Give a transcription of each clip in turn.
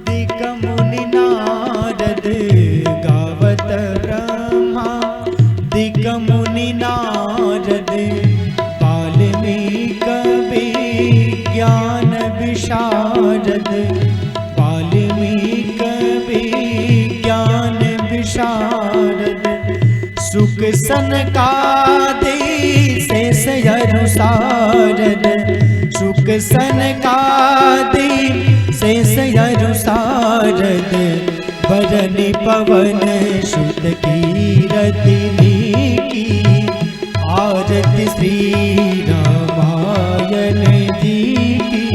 दिक मुनि नारद गावत ब्रह्मा, दिक मुनि नारद वाल्मीकि विज्ञान विशारद, वाल्मीकि विज्ञान विशारद। सुख सनकादि शेष अनुसारद, सुख सनकादि शेष अनुसारद। बरनि पवन सुत कीरति की, आरती श्री रामायण जी की।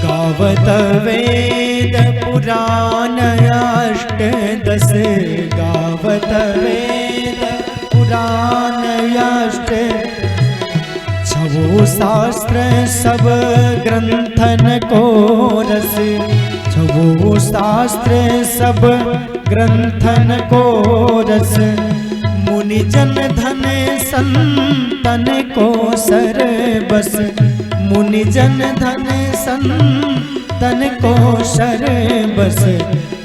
गावत वेद पुराण अष्टदश, गावत वेद पुराण अष्ट। छवो शास्त्र सब ग्रंथन को रस, छवो शास्त्र सब ग्रंथन को रस। मुनि जन धन संतन को सर बस, मुनि जन धन संतन को सर बस।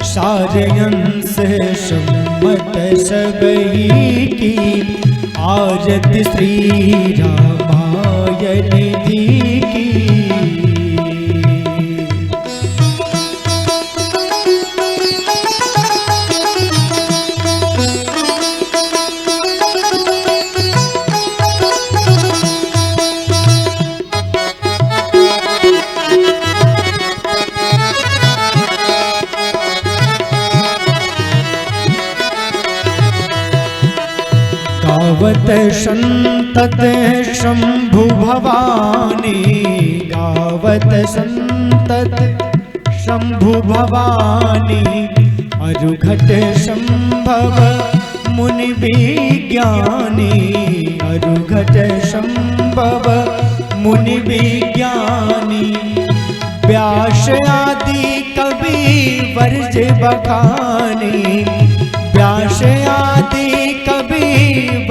सारे अंश सम्मत सबही की, आरती श्री रामायण जी की। गावत संतत शंभु भवानी, गावत संतत शंभु भवानी। अरुघट संभव मुनि विज्ञानी, अरुघट संभव मुनि विज्ञानी। व्यास आदि कवि वर्ज बखानी, व्यास आदि कवि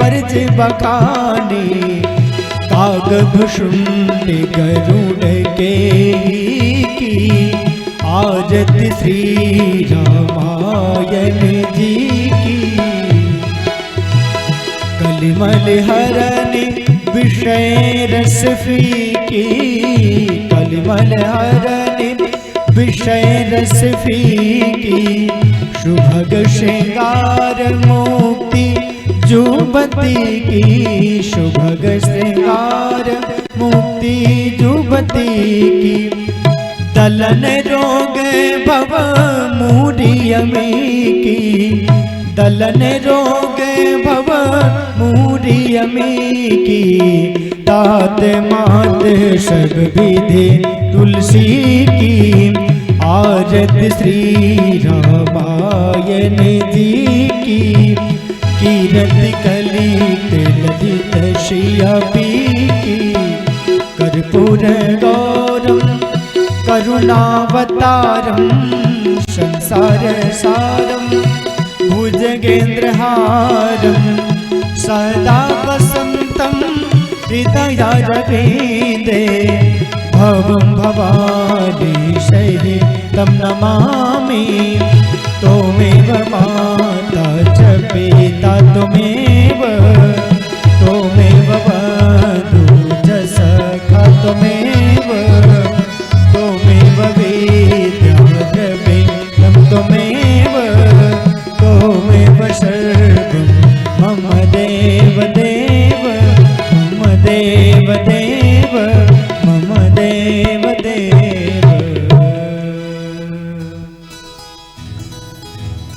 वर्ज बखानी। कागभूषुंड गरुड़ के की, आरती श्री रामायण जी की। कलिमल हरण विषय रस फीकी, कलिमल हरण विषय रस फीकी। सुभग श्रृंगार मुक्ति जुबती की, सुभग श्रृंगार मुक्ति जुबती की। दलन रोग भव मूढ़ियमी की, दलन रोग भव मूढ़ियमी की। तात मात सब विधि तुलसी की, आरती श्री रामायण जी की। कीरति कलित ललित श्रियपी की, कर्पूर गौरम करुणावतारम। संसार सारम भुजगेन्द्रहारम, सदा वसंतम हृदयारविंदे। भवं भवानी सहितं नमामि, त्वमेव माता च पिता त्वमेव, त्वमेव बन्धु च सखा त्वमेव, त्वमेव विद्या द्रविणं त्वमेव, त्वमेव सर्वं मम देव देव, मम देव देव, मम देव देव।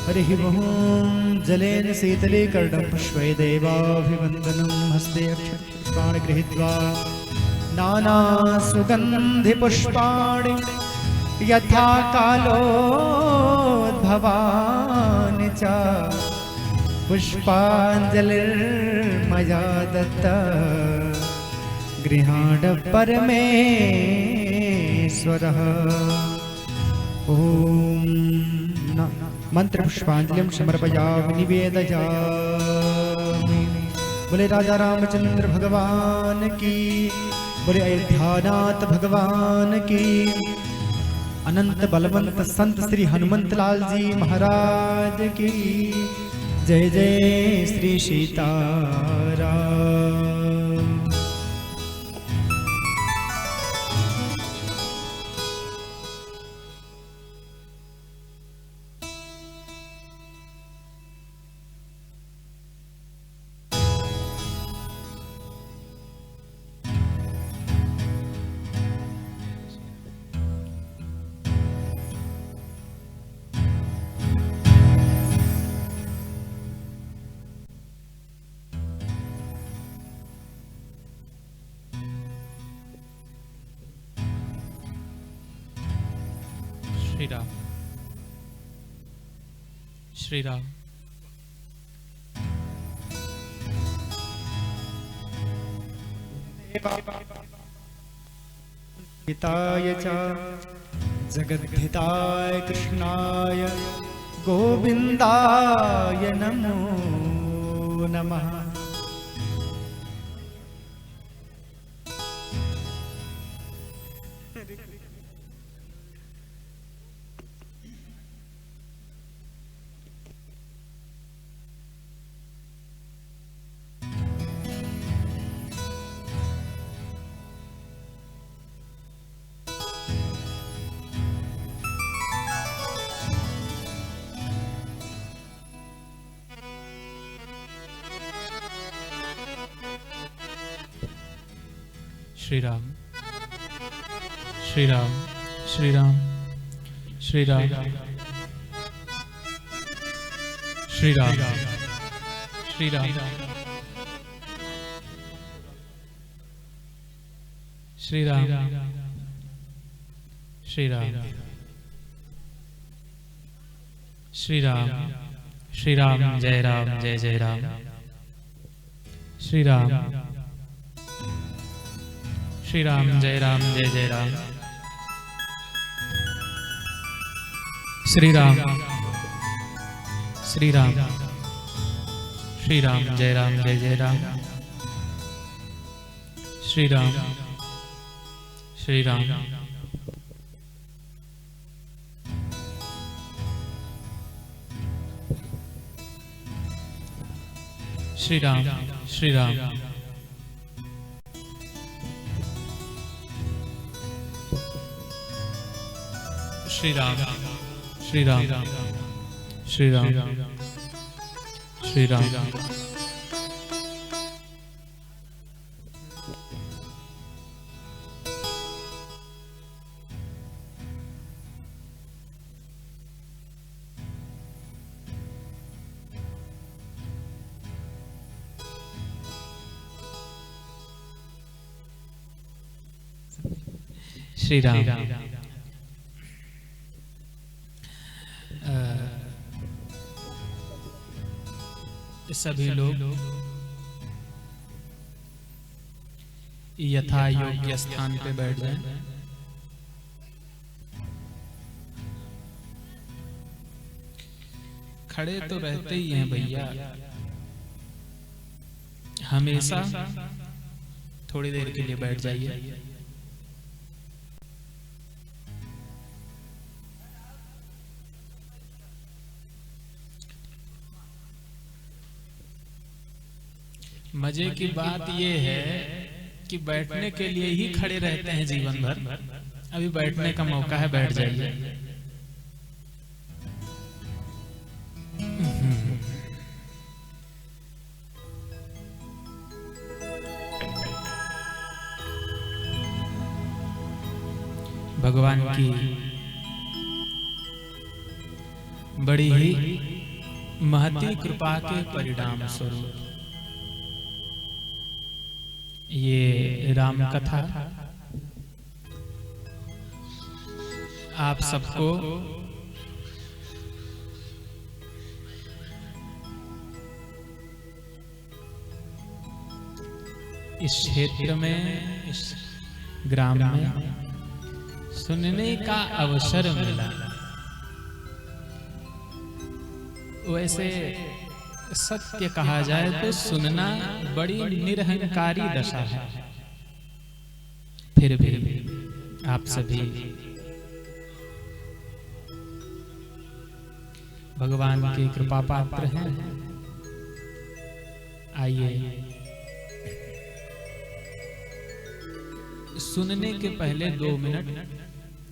हरिः ओं। जलेन शीतले कर्णं पुष्पै देवाभिवन्दनं, हस्ते अक्षपुष्पाणि गृहीत्वा नाना सुगन्धिपुष्पाणि यथा कालोद्भवानि च। पुष्पाञ्जलिर्मया दत्ता गृहाण परमेश्वरः। ओम मंत्र पुष्पांजलिं समर्पयामि निवेदयामि। बोले राजा रामचंद्र भगवान की, बोले अयोध्यानाथ भगवान की। अनंत बलवंत संत श्री हनुमंत लाल जी महाराज की जय जय श्री सीताराम। श्री राम श्री राम। हिताय च जगद्धिताय कृष्णाय गोविन्दाय नमो नमः। श्री राम श्री राम श्री राम श्री राम श्री राम श्री राम श्री राम श्री राम श्री राम श्री राम जय राम जय जय राम। श्री राम श्री राम जय राम जय जय राम। श्री राम श्री राम श्री राम जय राम जय जय राम। श्री राम श्री राम श्री राम श्री राम श्री राम श्री राम श्री राम श्री राम श्री राम। सभी लोग यथा योग्य स्थान पे बैठ जाएं। खड़े तो रहते ही हैं भैया, हमेशा थोड़ी देर के लिए बैठ जाइए। मजे की बात यह है कि बैठने के लिए ही खड़े रहते हैं जीवन भर। अभी बैठने का मौका है, बैठ जाइए। भगवान की बड़ी ही महती कृपा के परिणाम स्वरूप ये राम कथा आप सबको इस क्षेत्र में, इस ग्राम में सुनने का अवसर मिला। वैसे सत्य कहा जाए तो सुनना बड़ी निरहंकारी दशा है। फिर भी आप सभी भगवान के कृपा पात्र हैं। आइए, सुनने के पहले 2 मिनट,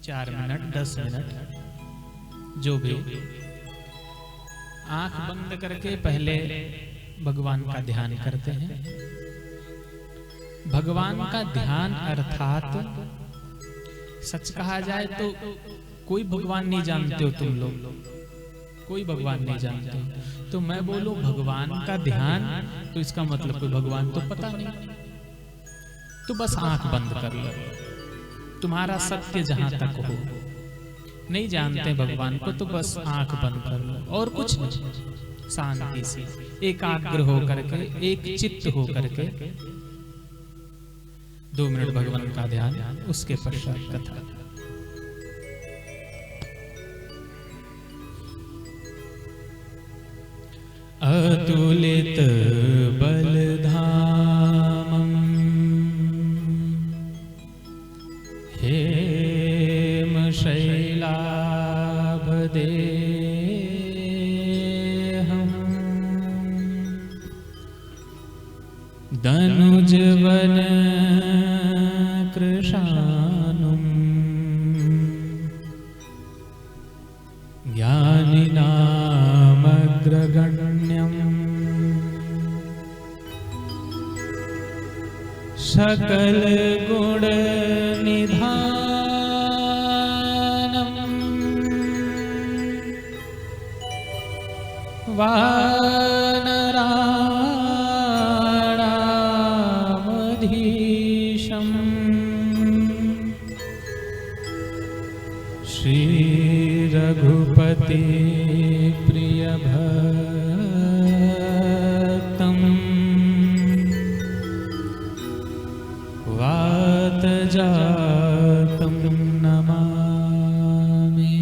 4 मिनट, 10 मिनट जो भी, आंख बंद करके पहले भगवान का ध्यान करते हैं। भगवान का ध्यान अर्थात सच कहा जाए तो कोई भगवान नहीं जानते हो तुम लोग, कोई भगवान नहीं जानते हो। तो मैं बोलूं भगवान का ध्यान, तो इसका मतलब कोई भगवान तो पता नहीं। तो बस आंख बंद कर लो, तुम्हारा सत्य जहां तक हो। नहीं जानते भगवान को तो बस आंख बंद कर लो, और कुछ नहीं, शांति से एकाग्र हो करके, एक चित्त हो करके 2 मिनट भगवान का ध्यान, उसके पश्चात कथा। अतुलित बलधामं हेम शैलाभदेहं दनुजवन कृशानुं ज्ञानिनामग्रगण्यं सकल गुण निधानम् वानराणामधीशम् श्री रघुपति प्रिय भक्तम् वातजातं नमामि।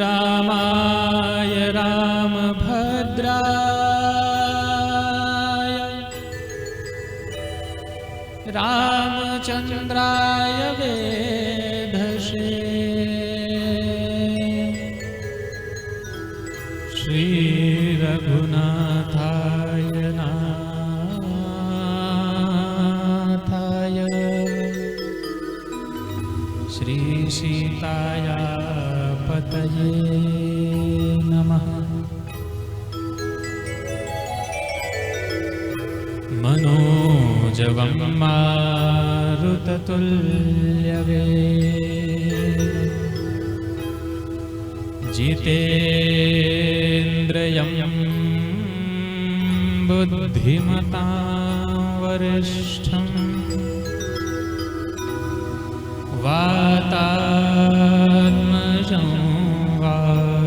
रामाय रामभद्राय रामचन्द्राय वेधसे श्री रघुनाथाय नाथाय श्री सीताया पतये नमः। मनोजवं मारुततुल्यवेगं जितेन्द्रियं बुद्धिमतां वरिष्ठं वातात्मजं वानरयोथमुख्यम्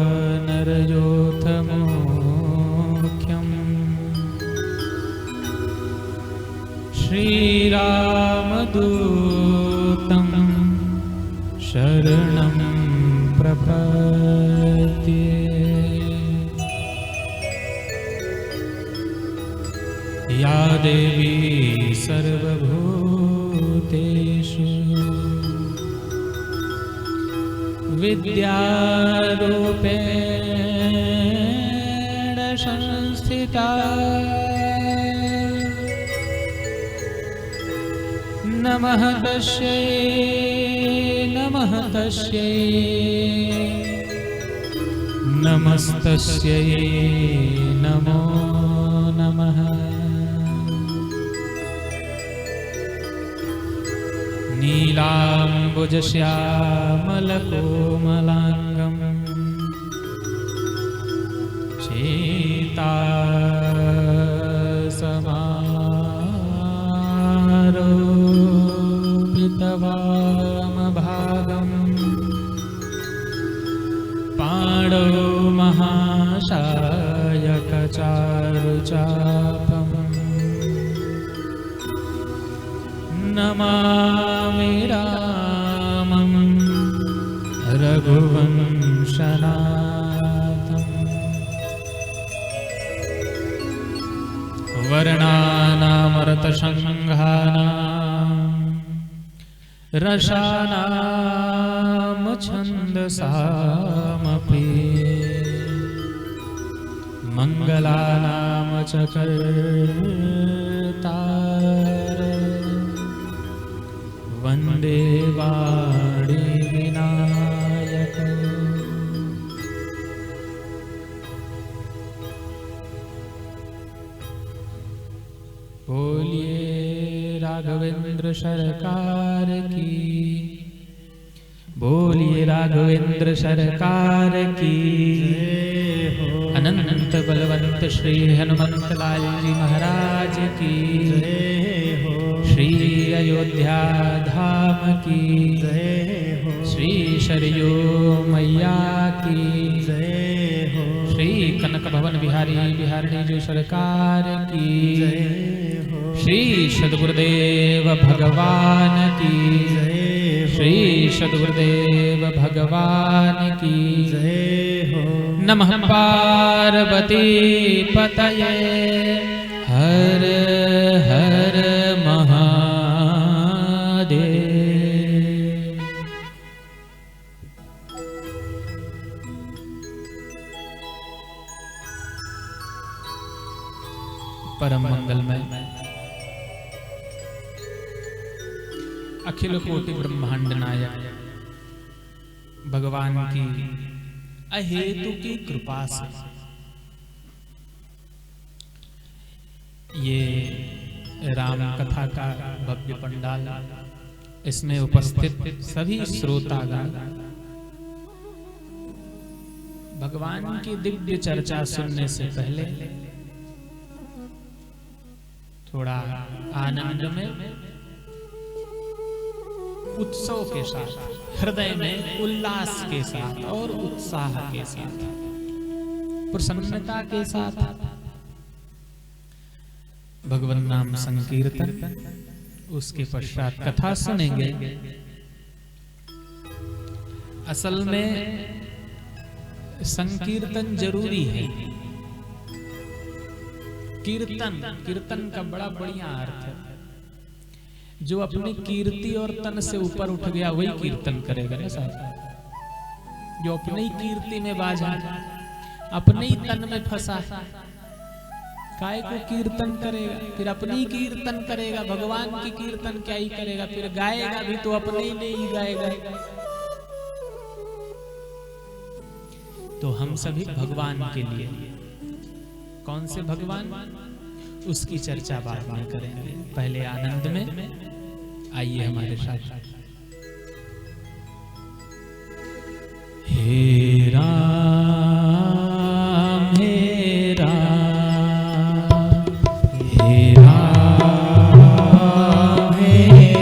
श्रीरामदूतं शरणं प्रपद्ये। या देवी सर्वभूतेषु विद्यारूपेण संस्थिता नमः तस्यै नमः तस्यै नमस्तस्यै नमो नमः। नीलाम्बुजश्यामलकोमलाङ्गं सीतासमारोपितवामभागं पाणौ महाशायकचारुचापम् नमामि रामं रघुवंशनाथम्। वर्णानामर्तसंघानां रसानाम छन्दसामपि मंगलानाम च कर्तार वंदे वाणी विनायक। बोलिए राघवेंद्र सरकार की, बोलिए राघवेंद्र सरकार की। अनंत बलवंत श्री हनुमंत लाल जी महाराज की, श्री अयोध्या धाम की, श्री सरयू मैया की, श्री कनक भवन बिहारी बिहारिणी जी सरकार की, श्री सद्गुरुदेव भगवान की, श्री सद्गुरुदेव भगवान की। नमः पार्वती पतये, हर हर महादेव। परम मंगलमय अखिल कोटि ब्रह्मांड नायक भगवान की अहेतु की कृपा से ये राम कथा का भव्य पंडाल, इसमें उपस्थित सभी श्रोतागण भगवान की दिव्य चर्चा सुनने से पहले थोड़ा आनंद में, उत्सव के साथ, हृदय में उल्लास के साथ और उत्साह के साथ, प्रसन्नता के साथ भगवान नाम संकीर्तन, उसके पश्चात कथा सुनेंगे। असल में संकीर्तन जरूरी है। कीर्तन का बड़ा बढ़िया अर्थ है। जो अपनी कीर्ति और तन से ऊपर उठ गया वही कीर्तन करेगा ना साहब। जो अपनी कीर्ति में बाजा, अपने ही तन में फंसा, काय को कीर्तन करेगा? फिर अपनी कीर्तन करेगा, भगवान की कीर्तन क्या ही करेगा? फिर गाएगा भी तो अपने ही नहीं गाएगा। तो हम सभी भगवान के लिए, कौन से भगवान, उसकी चर्चा बाद में करेंगे। पहले आनंद में आइए हमारे साथ। हे राम हे राम हे राम हे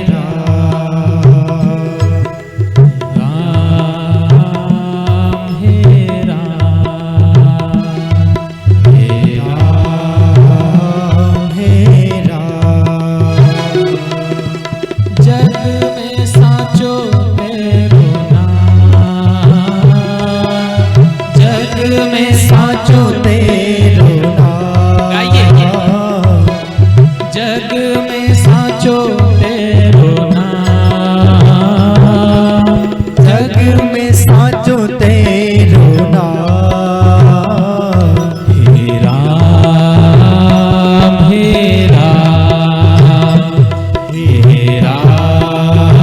राम राम हे राम हे राम हे राम। जग में साचो तेरो नाम, जग में साचो तेरो नाम। जग में साचो तेरो नाम, जग में साचो तेरो नाम। हे राम हे राम हे राम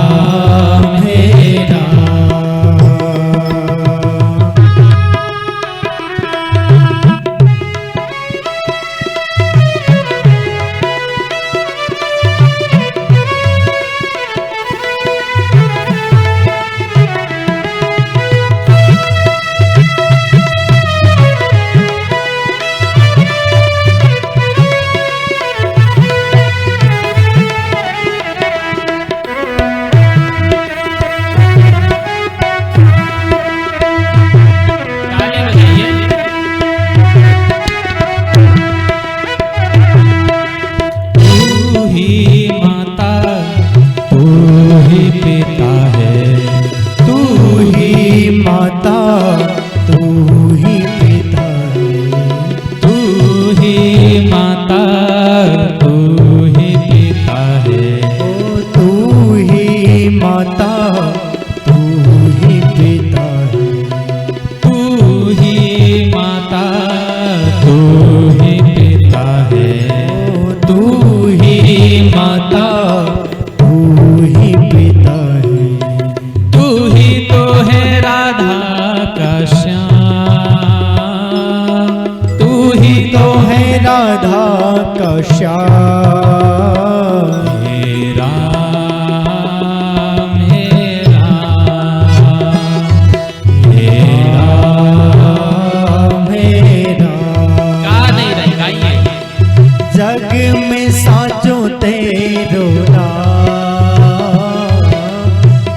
श्याम। हे राम हे राम हे राम हे राम। गा नहीं रहे, गाइए। जग में साचो तेरो नाम,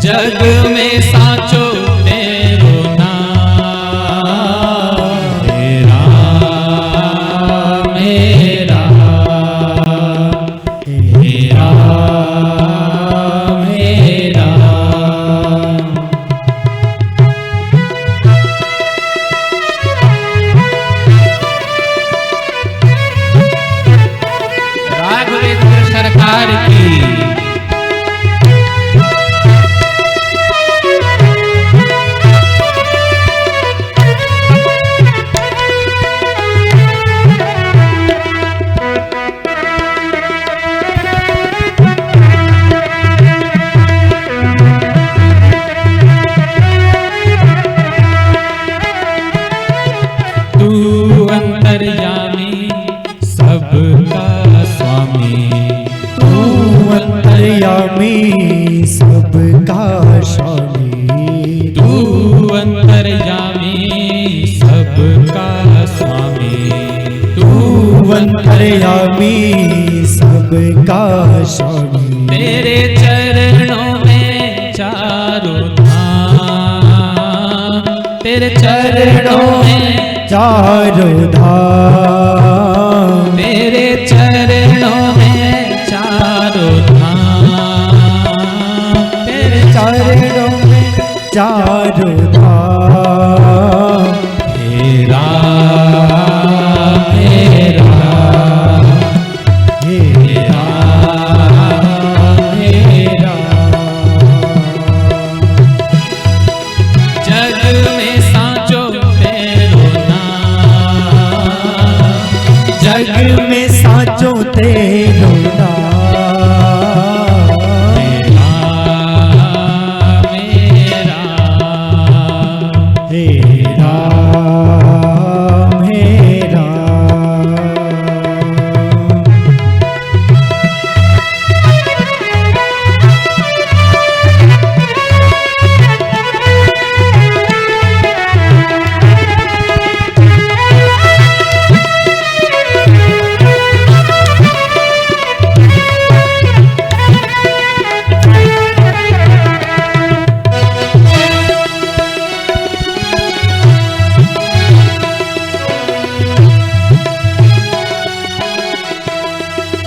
जग में साचो तेरो नाम। हे राम हे राम हे राम हे राम। राघवेंद्र सरकार की। तू अंतर्यामी सबका स्वामी, तू अंतर्यामी सबका स्वामी, तू अंतर्यामी सबका स्वामी, तू अंतर्यामी सबका स्वामी। तेरे चरणों में चारों धाम, तेरे चरणों में चारों धाम, तेरे चरणों में चारों धाम, तेरे चरणों में चारों धाम। हे राम हे राम हे राम हे राम। जग में साचो तेरो नाम, जग में साचो तेरो नाम। हे राम हे राम हे राम हे राम।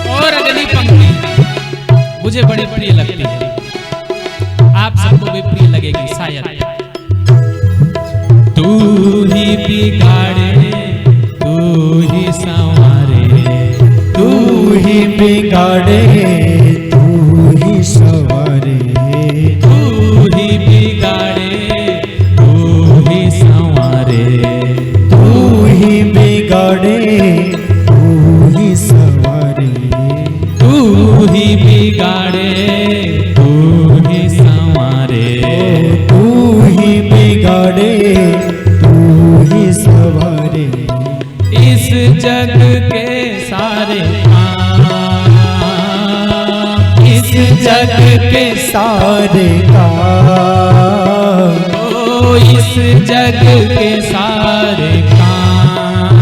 और अगली पंक्ति मुझे बड़ी प्रिय लगती है, आप सबको भी प्रिय लगेगी शायद। तू ही बिगाड़े तू ही संवारे, तू ही बिगाड़े तू ही सवारे, तू ही बिगाड़े तू ही संवारे, तू ही बिगाड़े तू ही सवारे, तू ही बिगाड़े तू ही संवारे। तू ही बिगाड़े तू ही सवारे। इस जग के सारे काम, इस जग के सारे काम, ओ इस जग के सारे काम,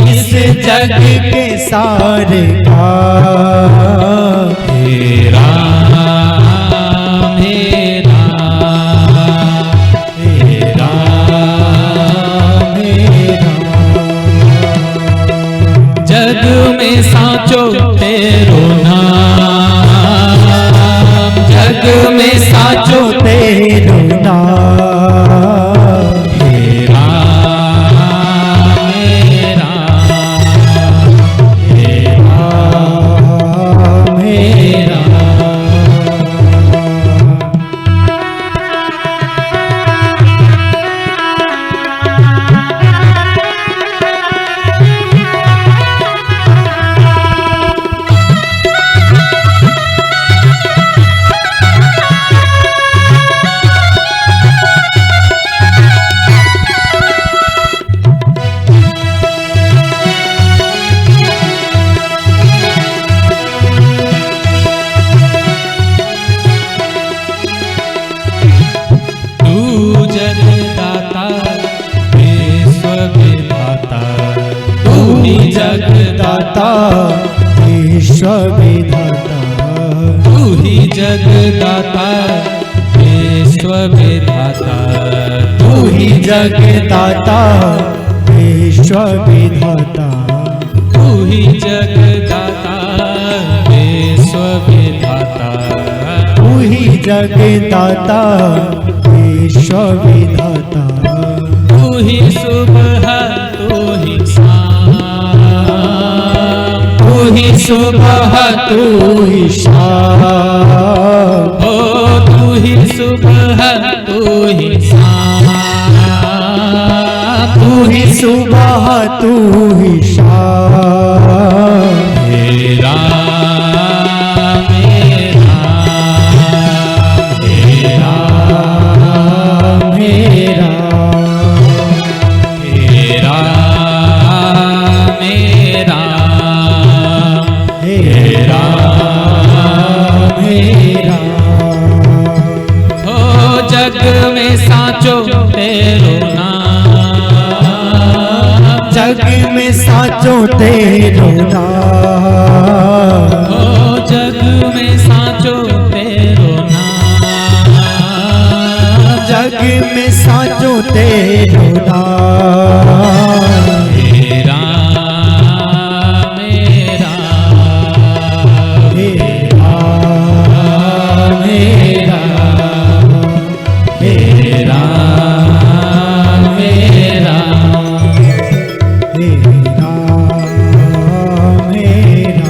इस जग के सारे काम। हे राम हे राम हे राम हे राम। जग में साचो तेरो नाम, जग में साचो तेरो नाम। हे राम हे राम हे राम हे राम। जगदाता विश्व विधाता, तू ही जगदाता विश्व विधाता, तू ही जगदाता विश्व विधाता, तू ही जगदाता विश्व विधाता, तू ही जगदाता विश्व विधाता, तू ही सुबह तू ही शाम, तू ही सुबह तू ही शाम, ओ तू ही सुबह तू ही शाम, तू ही सुबह तू ही शाम, मेरा मेरा तेरा मेरा मेरा मेरा हो जग में साचो तेरो नाम, जग में साचो तेरो नाम, हो जग में साचो तेरो नाम, जग में साचो तेरो नाम, मेरा मेरा मेरा मेरा मेरा मेरा मेरा मेरा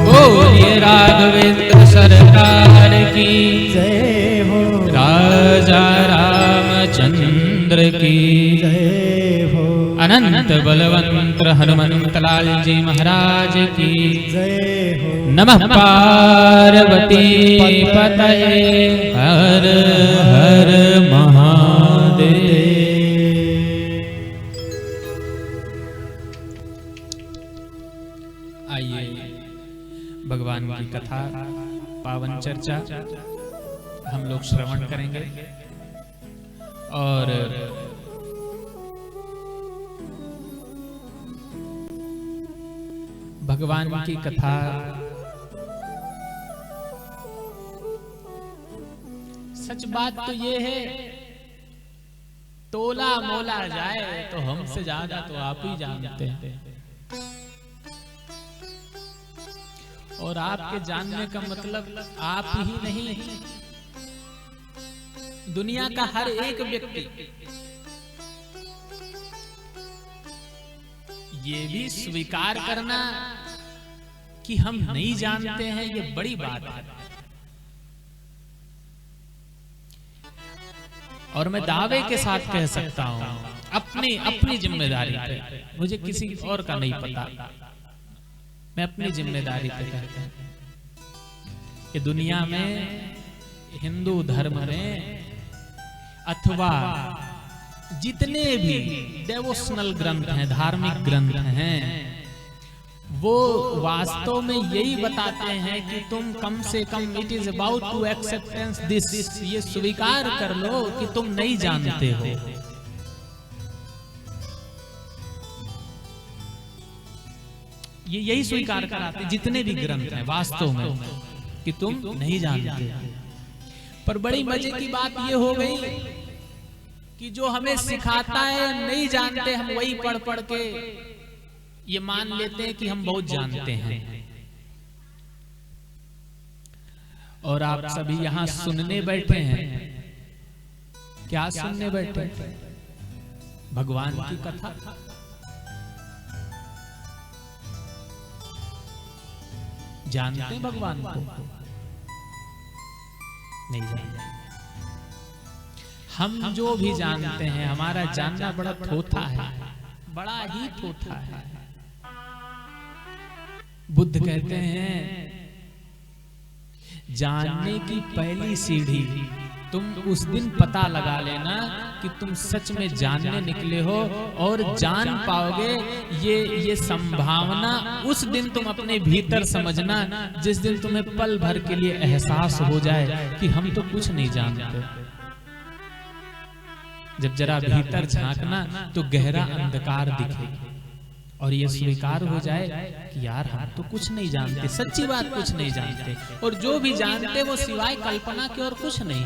बोलिए राघवेंद्र सरकार की जय हो, राजा रामचंद्र की जय हो, अनंत बलवंत हनुमंत लाल जी महाराज की जय हो। नमः पार्वती पतये हर हर महादेव। आइए भगवान की कथा पावन चर्चा हम लोग श्रवण करेंगे और भगवान की कथा सच बात तो ये है, तोला मोला जाए तो हमसे ज्यादा तो आप ही जानते हैं, और आपके जानने का मतलब आप ही नहीं, दुनिया का हर एक व्यक्ति ये भी स्वीकार करना कि हम नहीं जानते हैं, ये बड़ी बात है। और मैं दावे के साथ कह सकता हूं अपनी जिम्मेदारी पे, मुझे किसी और का नहीं पता, मैं अपनी जिम्मेदारी पे कहता हूं कि दुनिया में हिंदू धर्म में अथवा जितने भी डेवोशनल ग्रंथ हैं, धार्मिक ग्रंथ हैं, वो वास्तव में यही बताते हैं कि तुम कम से कम it is about to acceptance this, ये स्वीकार कर लो कि तुम नहीं जानते हो। ये यही स्वीकार कराते जितने भी ग्रंथ हैं वास्तव में कि तुम नहीं जानते। पर बड़ी मजे की बात ये हो गई कि जो हमें सिखाता है नहीं जानते, हम वही पढ़ पढ़ के ये मान लेते हैं कि हम बहुत जानते हैं। और आप सभी यहाँ सुनने बैठे हैं, क्या सुनने बैठे? भगवान की कथा। जानते हैं भगवान को? नहीं जानते। हम जो भी जानते हैं, हमारा जानना बड़ा थोथा है, बड़ा ही थोथा है। बुद्ध कहते हैं जानने की पहली सीढ़ी तुम उस दिन पता लगा लेना कि तुम सच में जानने निकले हो, और जान पाओगे ये संभावना उस दिन तुम अपने भीतर समझना जिस दिन तुम्हें पल भर के लिए एहसास हो जाए कि हम तो कुछ नहीं जानते। जब जरा भीतर झांकना तो गहरा अंधकार दिखे, और ये स्वीकार हो जाए कि यार हम तो कुछ नहीं जानते, सच्ची बात कुछ नहीं जानते, और जो भी जानते वो सिवाय कल्पना के और कुछ नहीं।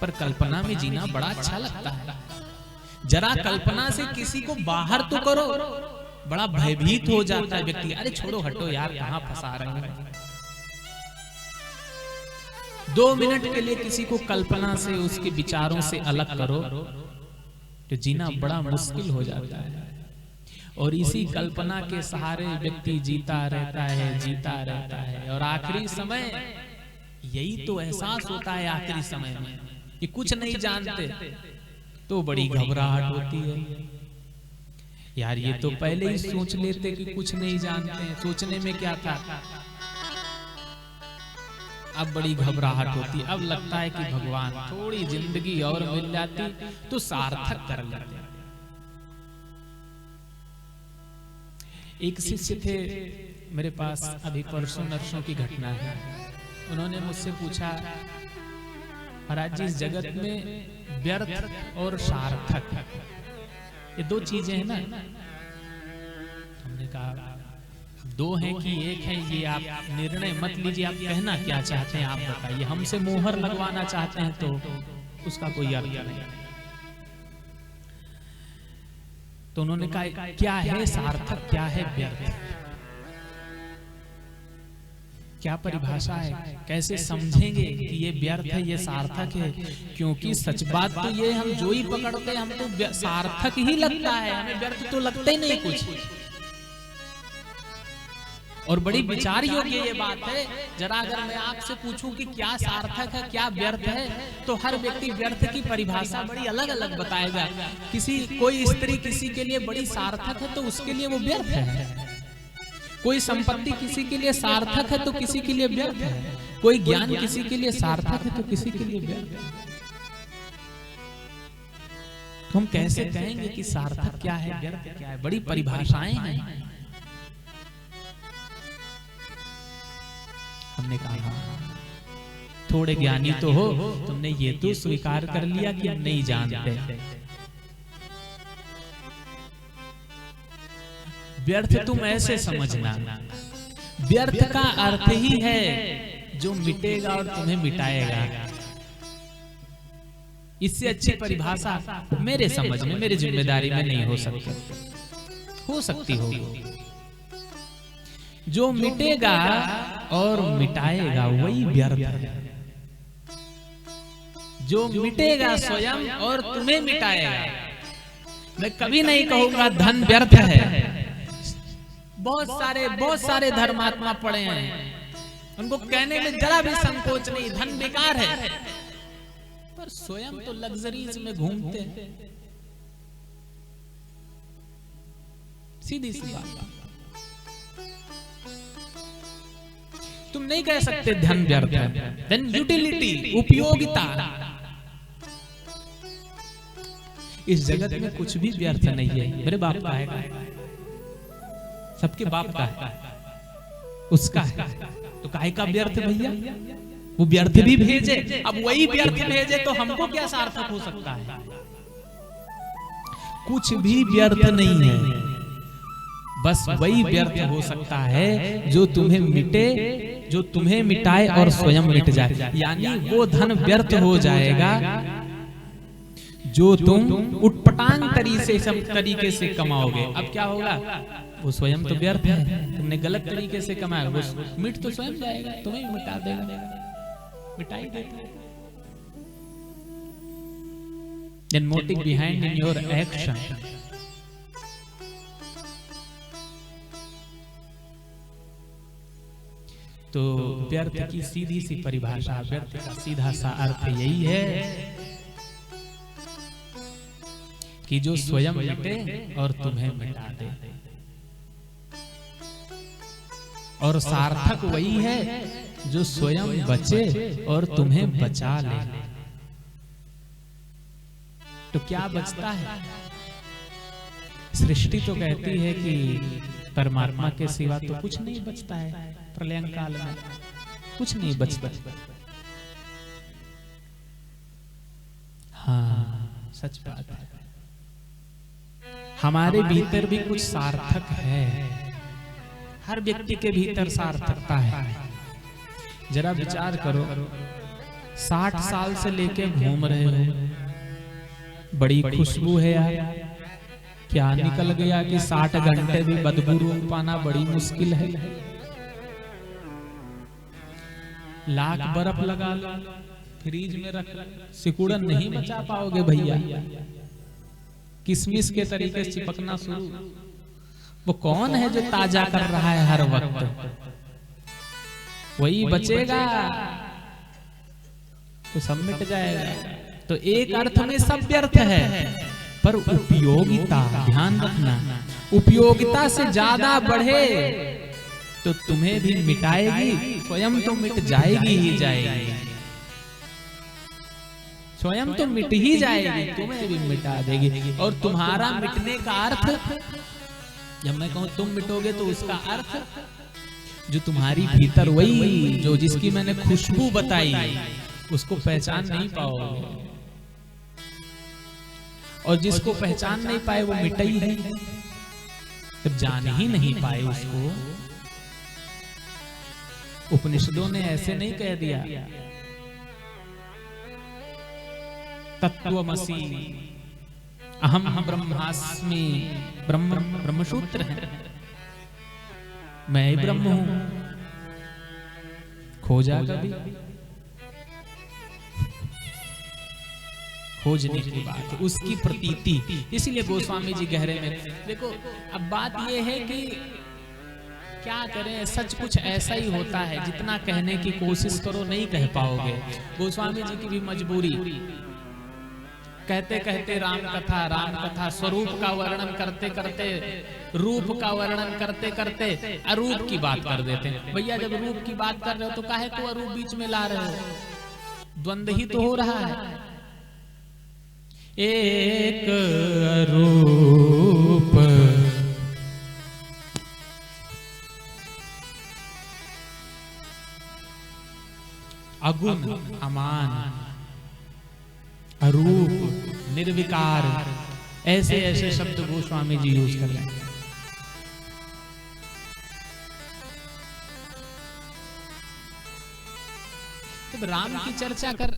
पर कल्पना में जीना बड़ा अच्छा लगता है। जरा कल्पना से किसी को बाहर तो करो, बड़ा भयभीत हो जाता है व्यक्ति। अरे छोड़ो हटो यार, कहां फंसा रहे हैं। 2 मिनट के लिए किसी को कल्पना से, उसके विचारों से अलग करो तो जीना बड़ा मुश्किल हो जाता है। और इसी कल्पना के सहारे व्यक्ति जीता रहता है, और आखिरी समय यही तो एहसास होता है आखिरी समय में कि कुछ नहीं जानते, तो बड़ी घबराहट होती है। यार ये तो पहले ही सोच लेते कि कुछ नहीं जानते हैं, सोचने में क्या था। अब बड़ी घबराहट होती है। अब लगता है कि भगवान थोड़ी जिंदगी और मिल जाती तो सार्थक कर लेते। एक शिष्य थे मेरे पास, अभी परसों नरसों की घटना है। उन्होंने मुझसे पूछा, महाराज जी इस जगत में व्यर्थ और सार्थक ये 2 चीजें हैं ना। हमने कहा 2 हैं कि एक है, ये आप निर्णय मत लीजिए, आप कहना क्या चाहते हैं आप बताइए। हमसे मोहर लगवाना चाहते हैं तो उसका कोई अर्थ नहीं। तो उन्होंने कहा क्या है सार्थक, क्या है व्यर्थ, क्या परिभाषा है, कैसे समझेंगे कि ये व्यर्थ है ये सार्थक है। क्योंकि सच बात तो ये, हम जो ही पकड़ते हैं हम तो सार्थक ही लगता है, हमें व्यर्थ तो लगता ही नहीं कुछ। और बड़ी विचार योग्य ये बात है। जरा अगर मैं आपसे पूछूं कि क्या सार्थक है क्या व्यर्थ है, तो हर व्यक्ति व्यर्थ की परिभाषा बड़ी अलग अलग बताएगा। कोई स्त्री किसी के लिए बड़ी सार्थक है तो उसके लिए वो व्यर्थ है। कोई संपत्ति किसी के लिए सार्थक है तो किसी के लिए व्यर्थ है। कोई ज्ञान किसी के लिए सार्थक है तो किसी के लिए व्यर्थ है। तो हम कैसे कहेंगे कि सार्थक क्या है व्यर्थ क्या है? बड़ी परिभाषाएं हैं। हमने कहा थोड़े ज्ञानी तो हो, तुमने ये तो स्वीकार कर लिया कि हम नहीं जानते। व्यर्थ तुम ऐसे समझना, व्यर्थ का अर्थ ही है जो मिटेगा और तुम्हें मिटाएगा। इससे अच्छी परिभाषा मेरे समझ में, मेरी जिम्मेदारी में नहीं हो सकती। हो सकती होगी। जो मिटेगा और मिटाएगा वही व्यर्थ है। जो मिटेगा स्वयं और तुम्हें मिटाएगा। मैं कभी नहीं कहूंगा धन व्यर्थ है। बहुत सारे धर्मात्मा पड़े हैं, उनको कहने में जरा भी संकोच नहीं, धन बेकार है, पर स्वयं तो लग्जरीज में घूमते हैं। सीधी सी बात। तुम नहीं कह सकते धन व्यर्थ है। धन यूटिलिटी, उपयोगिता। इस जगत में कुछ भी व्यर्थ नहीं है। मेरे बाप का है, सबके बाप का है, उसका है, तो काहे का व्यर्थ भैया? वो व्यर्थ भी भेजे, अब वही व्यर्थ भेजे तो हमको क्या सार्थक हो सकता है? कुछ भी व्यर्थ नहीं है, बस वही व्यर्थ हो सकता है जो तुम्हें मिटे, जो तुम्हें मिटाए और स्वयं मिट जाए। यानी वो धन व्यर्थ हो जाएगा जो तुम उटपटांग तरीके से कमाओगे। अब क्या होगा? वो स्वयं तो व्यर्थ है, तुमने गलत तरीके से कमाया, वो मिट तो स्वयं जाएगा, तुम्हें मिटा देगा, मिटाई देगा। Then motive behind in your action. तो व्यर्थ की सीधी सी परिभाषा, व्यर्थ का सीधा सा अर्थ यही है कि जो स्वयं मिटे और तुम्हें मिटा दे। और सार्थक वही है जो स्वयं बचे और तुम्हें बचा ले। तो क्या बचता है? सृष्टि तो कहती है कि परमात्मा के सिवा तो कुछ नहीं बचता है। प्रलयंग काल में कुछ नहीं बचता। हाँ, सच बात है। हमारे भीतर भी कुछ सार्थक है। हर व्यक्ति के भीतर सार्थकता है। जरा विचार करो, 60 साल से लेके घूम रहे हो, बड़ी खुशबू है यार, क्या निकल गया कि 60 घंटे भी बदबू रोक पाना बड़ी मुश्किल है। लाख बर्फ लगा लो, फ्रीज में रख, सिकुड़न नहीं बचा पाओगे भैया। किसमिस के तरीके से चिपकना शुरू। वो कौन है जो ताजा कर रहा है हर वक्त? वही बचेगा तो सब मिट जाएगा। तो एक अर्थ में सब व्यर्थ है, पर उपयोगिता, ध्यान रखना, उपयोगिता से ज्यादा बढ़े तो तुम्हें भी मिटाएगी, स्वयं तो मिट जाएगी ही जाएगी। स्वयं तो मिट ही जाएगी, तुम्हें भी मिटा देगी। और तुम्हारा मिटने का अर्थ, जब मैं कहूं तुम मिटोगे तो उसका अर्थ, जो तुम्हारी भीतर, वही जो जिसकी मैंने खुशबू बताई, उसको पहचान नहीं पाओगे। और जिसको पहचान नहीं पाए वो मिटा ही है, जब जान ही नहीं पाए उसको। उपनिषदों ने ऐसे नहीं कह दिया, तत्त्वमसि अहम ब्रह्मास्मि, ब्रह्मसूत्र है, मैं ही ब्रह्म हूं। खोजा कभी? खोजने की बात है, उसकी प्रतीति। इसीलिए गोस्वामी जी गहरे में देखो। अब बात यह है कि क्या करें, सच कुछ ऐसा ही होता है, जितना कहने की कोशिश करो नहीं कह पाओगे। गोस्वामी जी की भी मजबूरी, कहते कहते राम कथा, स्वरूप का वर्णन करते करते, रूप का वर्णन करते करते अरूप की बात कर देते हैं। भैया जब रूप की बात कर रहे हो तो काहे को अरूप बीच में ला रहे हो? द्वंद्व ही तो हो रहा है। एक अरूप अगुण अमान, अरूप निर्विकार, ऐसे ऐसे शब्द गोस्वामी जी यूज कर रहे हैं। जब राम की चर्चा कर,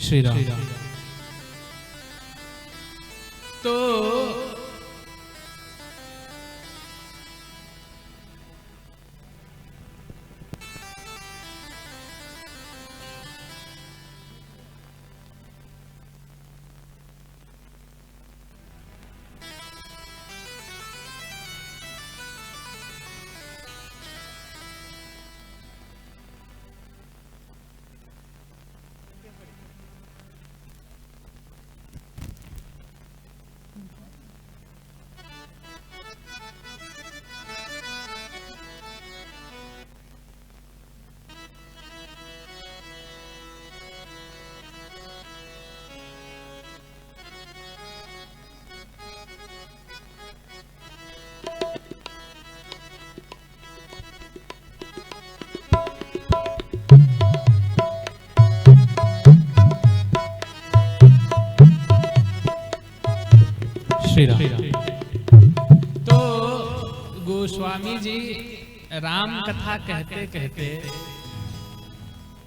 श्री राम। तो श्री राम। तो गोस्वामी जी राम कथा कहते कहते,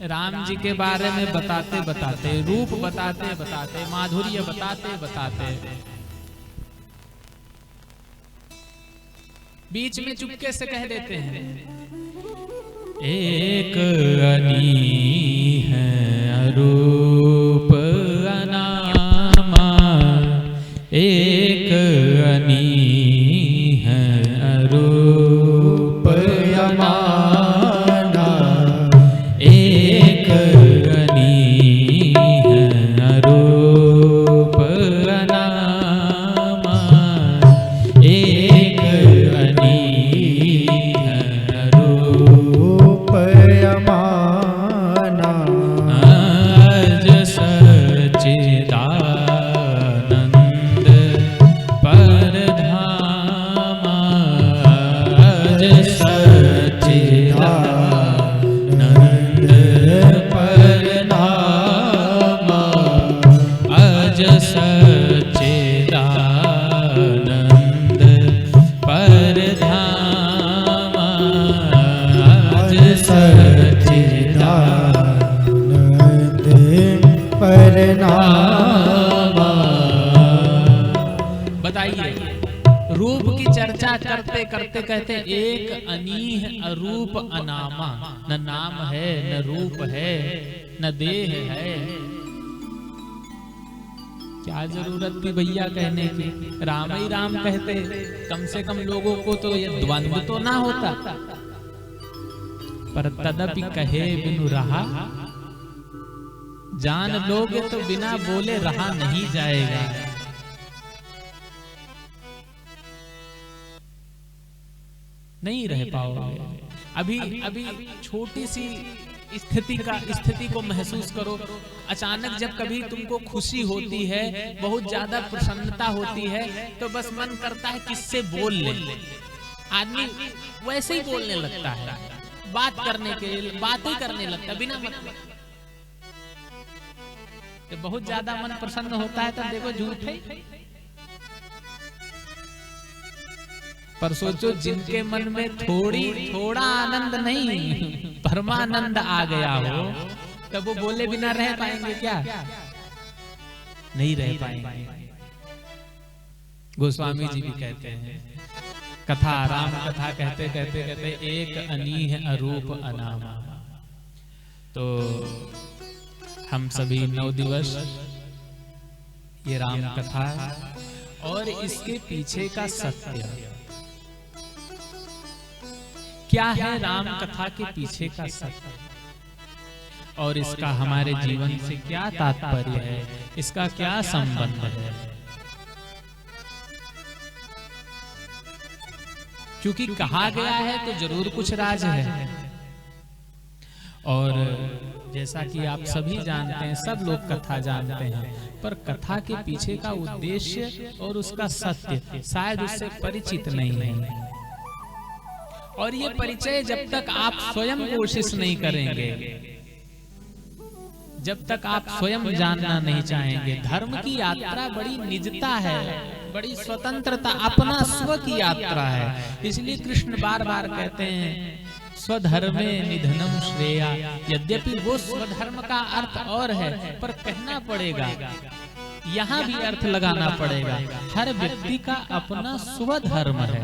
राम जी के बारे में बताते बताते, रूप बताते बताते, माधुर्य बताते बताते, बीच में चुपके से कह देते हैं, एक अनी है अरूप अनामा, एक अनी है अरूप अमाना, एक अनी है अरूप अनामा, एक अनी है अरूप अमाना। आज सच्चिदानंद परधामा, आज सच्चिदानंद परधामा, आज सच्चिदानंद परधामा, आज सच्चिदानंद परनामा। बताइए, रूप की चर्चा करते करते कहते एक अनीह अरूप अनामा, न नाम है न रूप है न देह है। क्या जरूरत थी भैया कहने की, राम ही राम कहते, कम से कम लोगों को तो ये द्वंद्व तो ना होता। पर तदपि कहे बिनु रहा, जान लोगे तो बिना बोले रहा नहीं जाएगा। नहीं रह पाओगे। अभी अभी छोटी सी स्थिति को महसूस करो। अचानक जब कभी तुमको खुशी होती है, बहुत ज्यादा प्रसन्नता होती है, तो बस मन करता है किससे बोल ले। आदमी वैसे ही बोलने लगता है, बात करने के लिए बातें करने लगता है बिना मतलब। जब बहुत ज्यादा मन प्रसन्न होता है तो देखो झूठ है। पर सोचो जिनके मन में थोड़ा आनंद नहीं, परमानंद आ गया हो, तब वो बोले बिना रह पाएंगे क्या? नहीं रह पाएंगे। गोस्वामी जी भी कहते हैं, कथा राम कथा कहते कहते कहते एक अनीह अरूप अनामा। तो हम सभी 9 दिवस ये राम कथा और इसके पीछे का सत्य क्या है, राम कथा के पीछे का सत्य और इसका हमारे जीवन से क्या तात्पर्य है, इसका क्या संबंध है। क्योंकि कहा गया है तो जरूर कुछ राज है। और जैसा कि आप सभी जानते हैं, सब लोग कथा जानते हैं, पर कथा के पीछे का उद्देश्य और उसका सत्य शायद उससे परिचित नहीं है। और ये परिचय जब तक आप स्वयं कोशिश नहीं करेंगे, जब तक आप स्वयं जानना नहीं चाहेंगे। धर्म की यात्रा बड़ी निजता है, बड़ी स्वतंत्रता, अपना स्व की यात्रा है। इसलिए कृष्ण बार बार कहते हैं स्वधर्मे निधनम श्रेया। यद्यपि वो स्वधर्म का अर्थ और है, पर कहना पड़ेगा, यहाँ भी अर्थ लगाना पड़ेगा। हर व्यक्ति का अपना स्वधर्म है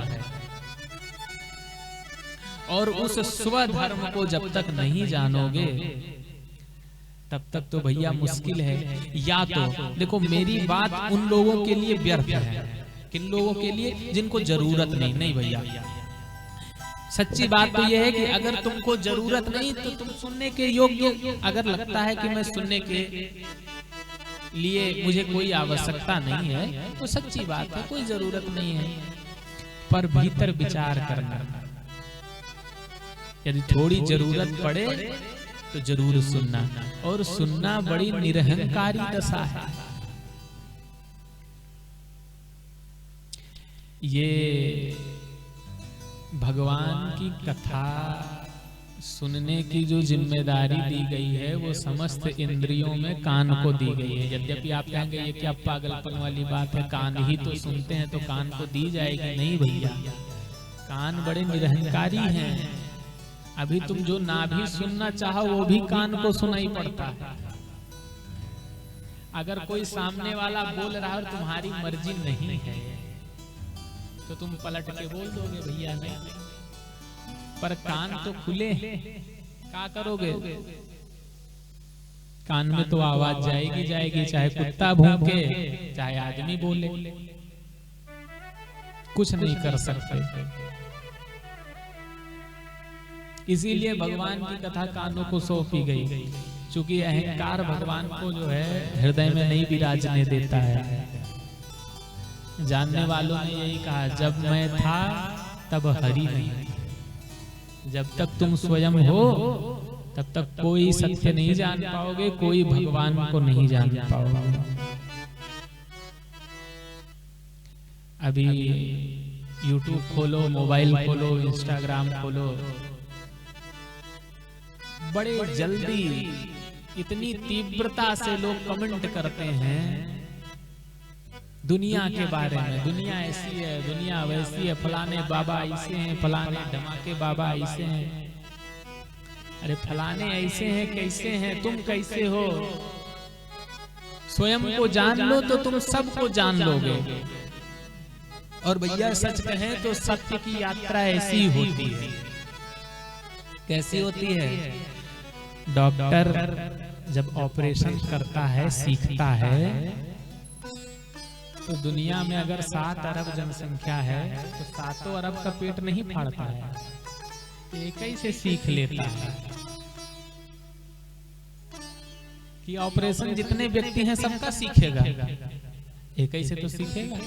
और उस स्वधर्म को जब तक नहीं जानोगे तब तक तो भैया मुश्किल है। या तो देखो, मेरी बात उन लोगों के लिए व्यर्थ है, किन लोगों के लिए जिनको जरूरत नहीं भैया। सच्ची बात तो यह है कि अगर तुमको जरूरत नहीं तो तुम सुनने के योग्य, अगर लगता है कि मैं सुनने के लिए मुझे कोई आवश्यकता नहीं है तो सच्ची बात है, कोई जरूरत नहीं है। पर भीतर विचार करना, यदि थोड़ी जरूरत पड़े तो जरूर सुनना। और सुनना बड़ी निरहंकारी दशा है। ये भगवान की कथा सुनने की जो जिम्मेदारी दी गई है वो समस्त इंद्रियों में कान को दी गई है। यद्यपि आप कहेंगे ये क्या पागलपन वाली बात है, कान ही तो सुनते हैं तो कान को दी जाएगी। नहीं भैया, कान बड़े निरहंकारी हैं। अभी तुम जो ना भी सुनना चाहो वो भी कान को सुनाई पड़ता है। अगर कोई सामने वाला बोल रहा है और तुम्हारी मर्जी नहीं है तो तुम पलट के बोल दोगे भैया नहीं, पर कान तो खुले हैं, क्या करोगे? कान में तो आवाज जाएगी जाएगी, चाहे कुत्ता भौंके चाहे आदमी बोले, कुछ नहीं कर सकते। इसीलिए भगवान की कथा कानों को सौंपी गई, क्योंकि अहंकार भगवान को जो है हृदय में नहीं विराजने देता है। जानने वालों ने यही कहा, जब मैं था तब हरि नहीं। जब तक तुम स्वयं हो तब तक कोई सत्य नहीं जान पाओगे, कोई भगवान को नहीं जान पाओगे। अभी YouTube खोलो, मोबाइल खोलो, इंस्टाग्राम खोलो, बड़े जल्दी इतनी तीव्रता से लोग कमेंट करते हैं दुनिया के बारे में। दुनिया ऐसी है, दुनिया वैसी है, फलाने बाबा ऐसे हैं, फलाने धमाके बाबा ऐसे हैं। अरे फलाने ऐसे हैं, कैसे हैं, तुम कैसे हो? स्वयं को जान लो तो तुम सबको जान लोगे। और भैया सच कहें तो सत्य की यात्रा ऐसी होती है। कैसी होती है? डॉक्टर जब ऑपरेशन करता है, सीखता है, तो दुनिया में अगर 7 अरब जनसंख्या है तो 7 अरब का पेट नहीं फाड़ता है, एक ही से सीख लेता है कि ऑपरेशन जितने व्यक्ति हैं सबका सीखेगा। एक ही से तो सीखेगा,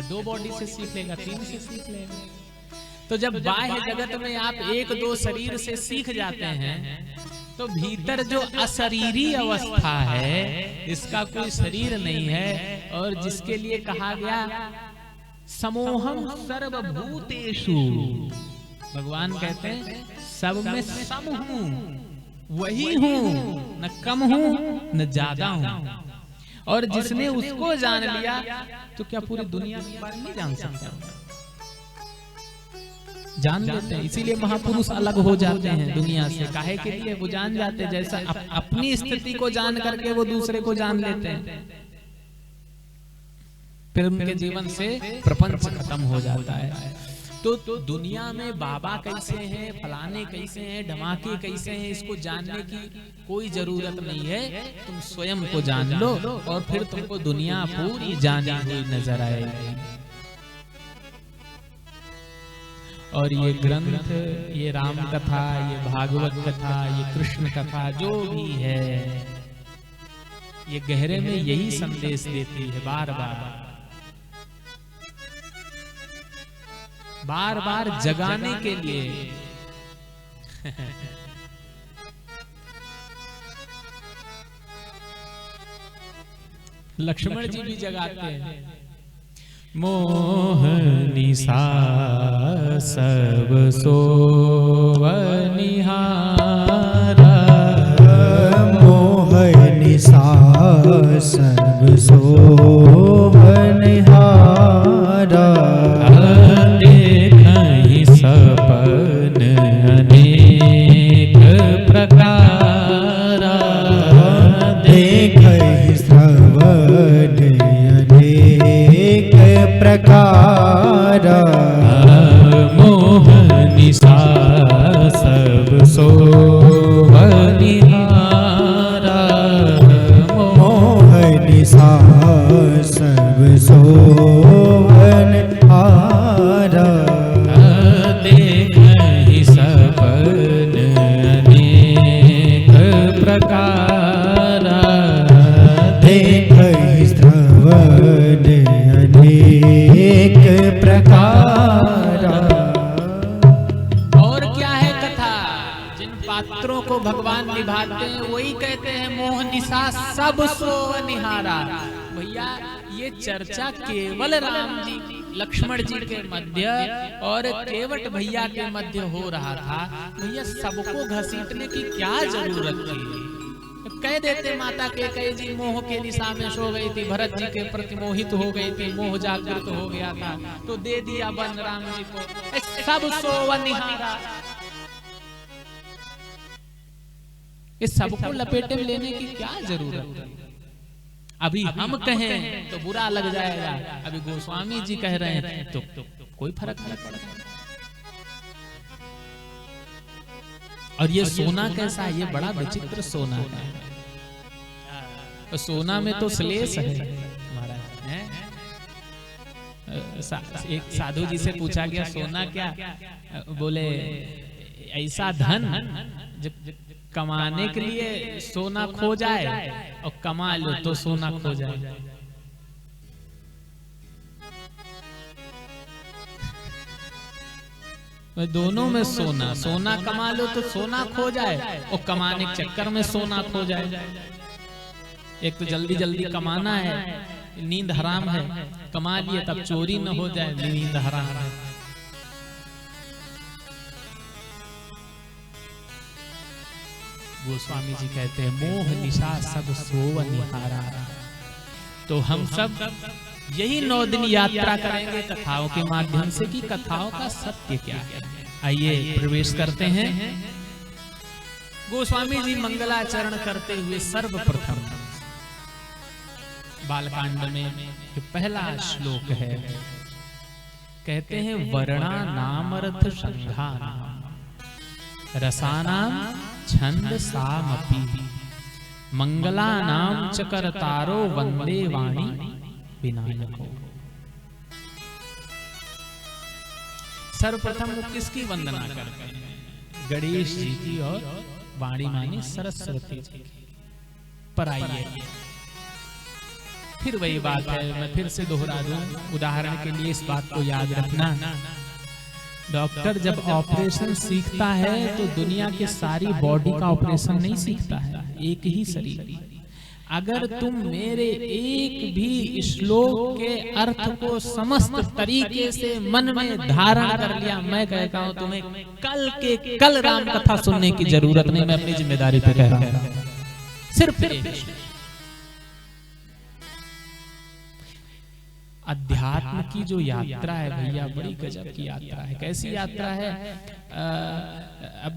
2 बॉडी से सीख लेगा, 3 से सीख लेगा। तो जब बाह्य जगत में आप 1-2 शरीर से सीख जाते हैं तो भीतर जो अशरीरी अवस्था है, इसका कोई शरीर नहीं है, और जिसके लिए कहा गया समोहम सर्वभूतेषु, भगवान कहते हैं सब में सम हूं, वही हूं, न कम हूं न ज्यादा हूं। और जिसने उसको जान लिया तो क्या पूरी दुनिया के बारे में जान सकता? जान लेते हैं। इसीलिए महापुरुष अलग हो जाते हैं दुनिया से। काहे के लिए? वो जान जाते हैं, जैसा अपनी स्थिति को जान करके वो दूसरे को जान लेते हैं, फिर उनके जीवन से प्रपंच खत्म हो जाता है। तो दुनिया में बाबा कैसे हैं, फलाने कैसे हैं, धमाके कैसे हैं, इसको जानने की कोई जरूरत नहीं है। तुम स्वयं को जान लो और फिर तुमको दुनिया पूरी जानी हुई नजर आएगी। और ये ग्रंथ, ये राम कथा, ये भागवत कथा, ये कृष्ण कथा जो भी है, ये गहरे में यही संदेश देती है, बार बार जगाने के लिए। लक्ष्मण जी भी जगाते हैं। मोहनिसा सब सोवनिहारा, मोहनिसा सब सोवनिहारा, देखहि सपन अनेक प्रकारा, देखहि श्रवण अनेक प्रकारा, मोहनिसा सब सोवनिहारा, मोहनिसा सब सोवनिहारा, देखहि सपन अनेक प्रकारा, देखहि श्रवण अनेक प्रकारा। और क्या है कथा? जिन पात्रों को भगवान निभाते हैं वही कहते हैं मोहनिसा सब सोवनिहारा। भैया ये चर्चा केवल राम जी की लक्ष्मण जी के मध्य और केवट भैया के मध्य हो रहा था, भैया सबको घसीटने की क्या जरूरत थी? कह देते माता कैकेयी जी मोह के निशा में सो गई थी, भरत जी के प्रति मोहित हो गई थी, मोह जागृत हो गया था, तो दे दिया वन राम जी को, सब सोवनिहारा। इस सबको लपेटे में लेने की क्या जरूरत है? अभी हम कहें तो बुरा लग जाएगा, अभी गोस्वामी जी कह रहे हैं तो कोई फर्क नहीं पड़ता। और ये सोना कैसा है? ये बड़ा विचित्र सोना है। तो सोना में तो श्लेष है महाराज। एक साधु जी से पूछा गया सोना क्या? बोले ऐसा धन जब कमाने के लिए सोना खो जाए और कमा लो तो सोना खो जाए। दोनों में सोना, सोना कमा लो तो सोना खो जाए और कमाने के चक्कर में सोना खो जाए। एक तो जल्दी जल्दी कमाना है, नींद हराम है, कमा लिए तब चोरी न हो जाए, नींद हराम है। गोस्वामी जी कहते हैं मोह निशा सब सोवनिहारा। तो हम सब यही 9 दिन यात्रा करेंगे कथाओं के माध्यम से कि कथाओं का सत्य क्या है। आइए प्रवेश करते हैं। गोस्वामी जी मंगलाचरण करते हुए सर्वप्रथम बालकांड में जो पहला श्लोक है, कहते हैं वर्णा नामर्थ संधान रसानाम छंद सामपि मंगलानाम च करतारो वंदे वाणी विनायको। सर्वप्रथम वो किसकी वंदना करते हैं? गणेश जी की और वाणी मानी सरस्वती जी की। पर आइए फिर वही बात है, मैं फिर से दोहरा दूं, उदाहरण के लिए इस बात को याद रखना। डॉक्टर जब ऑपरेशन सीखता है तो दुनिया के सारी बॉडी का ऑपरेशन नहीं सीखता है, एक ही शरीर। अगर तुम मेरे एक भी श्लोक के अर्थ को समस्त तरीके से मन में धारण कर लिया, मैं कहता हूं तुम्हें कल के कल राम कथा सुनने की जरूरत नहीं। मैं अपनी जिम्मेदारी पे कह रहा हूं, सिर्फ अध्यात्म की जो यात्रा है भैया, बड़ी गजब की यात्रा है। कैसी यात्रा है? अब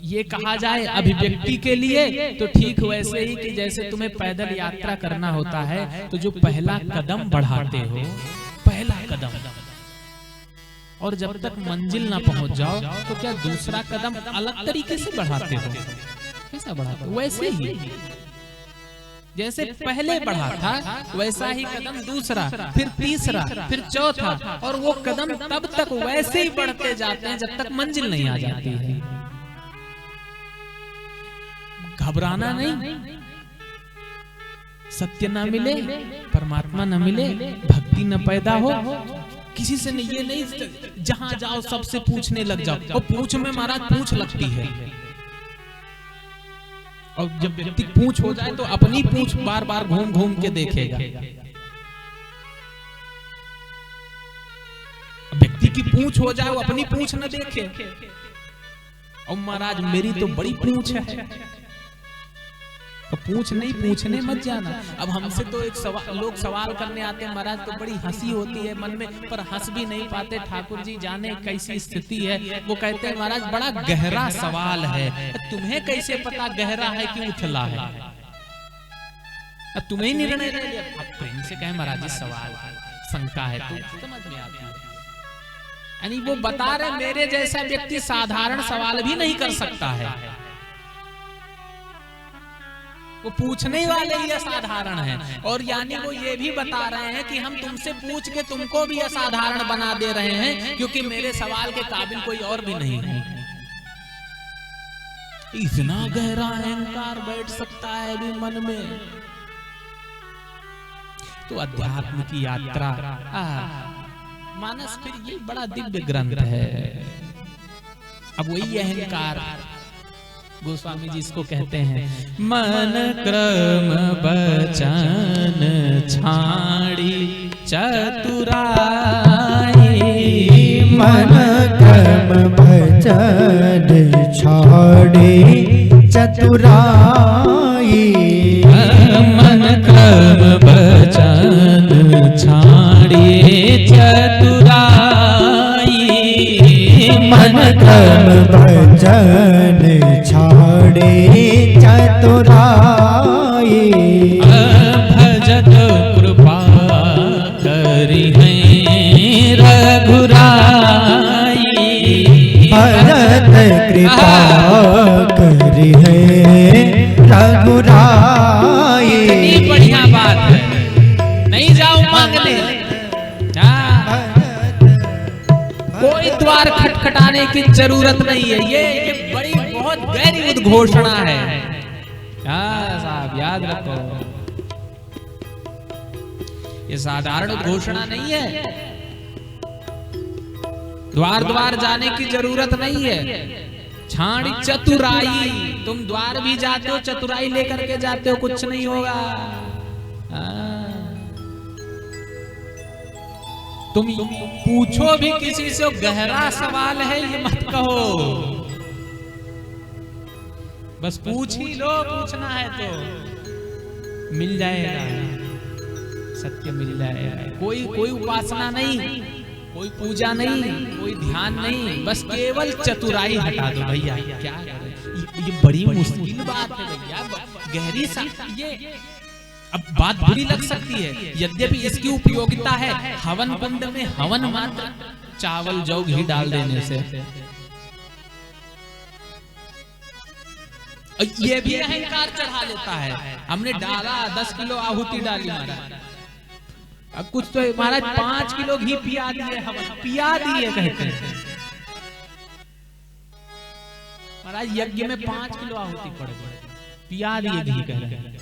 ये कहा जाए अभिव्यक्ति के लिए तो ठीक वैसे ही कि जैसे तुम्हें पैदल यात्रा करना होता है तो जो पहला कदम बढ़ाते हो, पहला कदम, और जब तक मंजिल ना पहुंच जाओ तो क्या दूसरा कदम अलग तरीके से बढ़ाते हो? कैसा बढ़ाते हो? वैसे ही जैसे पहले बढ़ा था वैसा ही कदम दूसरा, फिर तीसरा, फिर चौथा, और वो कदम तब तक वैसे ही बढ़ते जाते हैं जब तक मंजिल नहीं आ जाती है। घबराना नहीं, सत्य ना मिले, परमात्मा न मिले, भक्ति न पैदा हो, किसी से नहीं, ये नहीं जहां जाओ सबसे पूछने लग जाओ। और पूछ में महाराज पूछ लगती है, और जब व्यक्ति पूछ हो जाए तो अपनी पूछ बार बार घूम घूम के देखेगा। व्यक्ति की पूछ हो जाए वो अपनी पूछ न देखे, और महाराज मेरी तो बड़ी पूछ है, तो पूछ नहीं, पूछने मत जाना। अब हमसे तो एक लोग सवाल करने आते हैं महाराज, तो बड़ी हंसी होती है मन में, पर हंस भी नहीं पाते। ठाकुर जी जाने कैसी स्थिति है। वो कहते हैं महाराज बड़ा गहरा सवाल है, तुम्हें कैसे पता गहरा है कि उथला है? अब तुम्हें ही निर्णय ले लिया। अब प्रेम से कहें महाराज जी सवाल शंका है तो समझ में आती है। यानी वो बता रहे मेरे जैसा व्यक्ति साधारण सवाल भी नहीं कर सकता है, वो पूछने वाले ही असाधारण हैं। और यानी वो ये भी बता रहे हैं कि हम तुमसे पूछ के तुमको भी असाधारण बना दे रहे हैं, क्योंकि मेरे सवाल के काबिल कोई और भी नहीं है। इतना गहरा अहंकार बैठ सकता है भी मन में। तो अध्यात्म की यात्रा, मानस फिर ये बड़ा दिव्य ग्रंथ है। अब वही अहंकार गोस्वामी जी इसको कहते हैं मन क्रम बचन छाड़ी चतुराई। मन क्रम बचन छाड़ी चतुराई। मन क्रम बचन छाड़ी चतुराई। मन क्रम बचन छाड़े चतुराई। भजत कृपा करी है रघुराई। भजत कृपा करी है रघुराई। कितनी बढ़िया बात है, नहीं जाओ मांगने, कोई द्वार खटखटाने की जरूरत नहीं है। ये बड़ी बहुत गहरी उद्घोषणा है। साहब याद रखो, ये साधारण उद्घोषणा नहीं है। द्वार द्वार जाने की जरूरत नहीं है। छाड़ी चतुराई, तुम द्वार भी जाते हो, चतुराई लेकर के जाते हो, कुछ नहीं होगा। तुम पूछो भी किसी से, गहरा सवाल है ये मत कहो, बस पूछ ही लो। पूछना है तो मिल जाएगा, सत्य मिल जाएगा। कोई उपासना नहीं, कोई पूजा नहीं, कोई ध्यान नहीं, बस केवल चतुराई हटा दो भैया। क्या ये बड़ी मुश्किल बात है भैया, गहरी सा। ये अब बात बुरी लग सकती है, यद्यपि इसकी उपयोगिता है। हवन कुंड में हवन मात्र चावल जौ घी डाल देने से, ये भी अहंकार चढ़ा लेता है। हमने डाला 10 किलो आहुति डाली महाराज, अब कुछ तो महाराज 5 किलो घी पिया दिए, हवन पिया दिए कहते हैं महाराज। यज्ञ में 5 किलो आहुति पड़ गई, पिया दिए घी कह रहे हैं।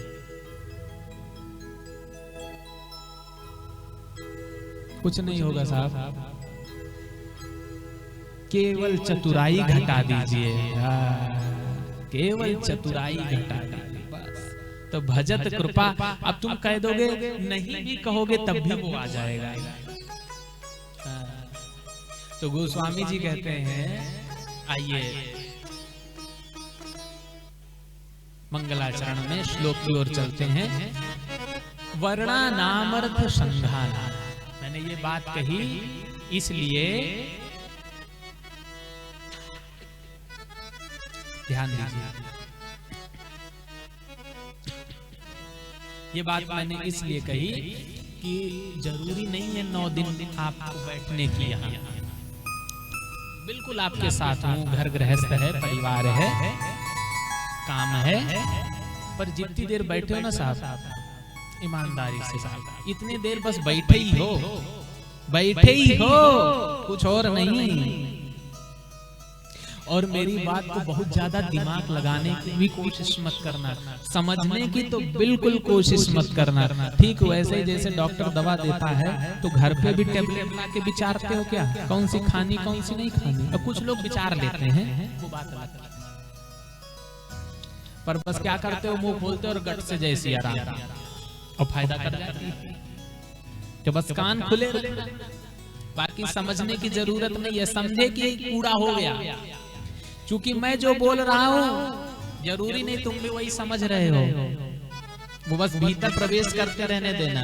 कुछ नहीं होगा साहब, केवल चतुराई घटा दीजिए, केवल चतुराई घटा दीजिए बस। तो भजत कृपा, अब तुम कह दोगे नहीं भी कहोगे तब भी वो आ जाएगा। तो गोस्वामी जी कहते हैं, आइए मंगलाचरण में श्लोक की ओर चलते हैं। वर्णा नामर्थ संधाना, मैंने ये बात कही इसलिए ध्यान दीजिए। ये बात मैंने इसलिए कही कि जरूरी नहीं है 9 दिन आपको बैठने की। यहाँ बिल्कुल आपके साथ हूँ, घर गृहस्थ है, परिवार है, काम है, पर जितनी देर बैठे हो ना साहब, ईमानदारी से साहब, इतनी देर बस बैठे ही हो, बैठे ही हो, कुछ और नहीं। और मेरी बात को बहुत ज्यादा दिमाग लगाने की भी कोशिश मत करना, समझने की तो बिल्कुल कोशिश मत करना। ठीक वैसे ही जैसे डॉक्टर दवा देता है तो घर पे भी टेबलेट ला के विचारते हो क्या, कौन सी खानी कौन सी नहीं खानी। और कुछ लोग विचार लेते हैं, वो बात अलग है, पर बस क्या करते हो, मुंह खोलते हो और गट से जैसी आराम और फायदा कर जाती है। तो बस कान खुले रखना, बाकी समझने की जरूरत नहीं है। समझे कि कूड़ा हो गया, क्योंकि मैं जो बोल रहा हूं जरूरी नहीं तुम भी वही समझ रहे हो, वो बस भीतर प्रवेश करते रहने देना,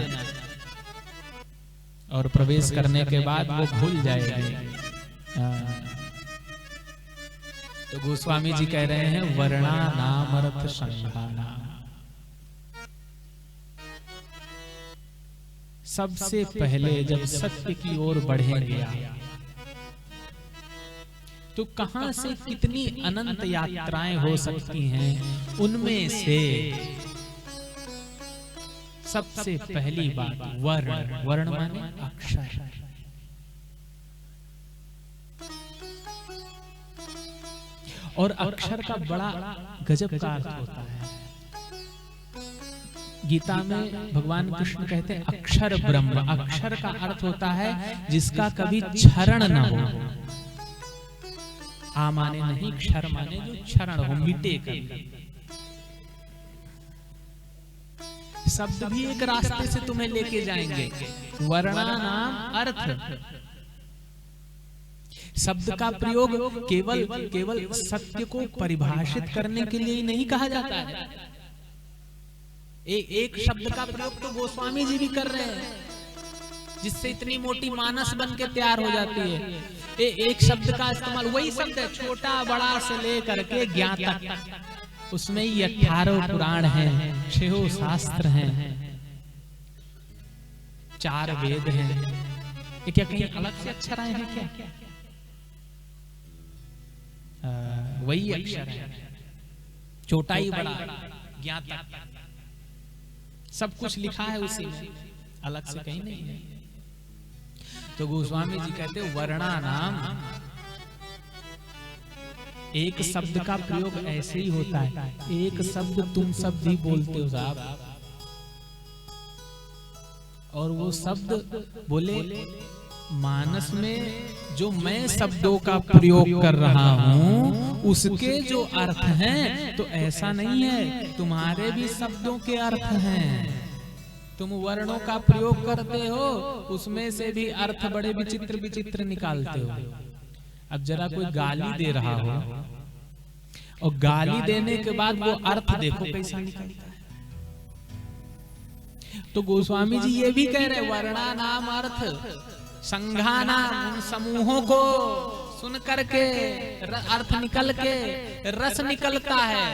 और प्रवेश करने के बाद वो भूल जाएगी। तो गोस्वामी जी कह रहे हैं वर्णा नामर्थ संधाना, सबसे पहले जब सत्य की ओर बढ़ेंगे तो कहां से कितनी अनंत यात्राएं हो सकती हैं, उनमें से सबसे पहली बात वर्ण। वर्ण माने अक्षर। और अक्षर का बड़ा गजब का अर्थ होता है। गीता में भगवान कृष्ण कहते हैं अक्षर ब्रह्म। अक्षर का अर्थ होता है जिसका कभी क्षरण न हो। आ माने नहीं, क्षर माने जो क्षरण हो, मिटे कभी। शब्द भी एक रास्ते से तुम्हें लेके जाएंगे। वर्णा नाम अर्थ। शब्द का प्रयोग केवल केवल सत्य को परिभाषित करने के लिए ही नहीं कहा जाता है। एक शब्द का प्रयोग तो गोस्वामी जी भी कर रहे हैं, जिससे इतनी मोटी मानस बन के तैयार हो जाती है। एक शब्द का इस्तेमाल, वही शब्द है, छोटा बड़ा से लेकर के ज्ञान तक, उसमें ही 18 पुराण हैं, 6 शास्त्र हैं, 4 वेद हैं। ये क्या कहीं अलग से अक्षर आए हैं क्या? वही अक्षर है, छोटा ही बड़ा ज्ञान तक, सब कुछ लिखा है उसी में, अलग से कहीं नहीं है। तो गोस्वामी जी कहते वर्णा नाम, एक शब्द का प्रयोग ऐसे ही होता है। एक शब्द तुम सब भी बोलते हो साहब, और वो शब्द बोले मानस में जो मैं शब्दों का प्रयोग कर रहा हूं उसके जो अर्थ हैं, तो ऐसा नहीं है, तुम्हारे भी शब्दों के अर्थ हैं। तुम वर्णों का प्रयोग करते हो, उसमें से भी अर्थ बड़े विचित्र विचित्र निकालते हो। अब जरा कोई गाली दे रहा हो और गाली देने के बाद वो अर्थ देखो कैसा निकलता है। तो गोस्वामी जी ये भी कह रहे, वर्णा नाम अर्थ संघाना, उन समूहों को सुन करके अर्थ निकल के रस निकलता है।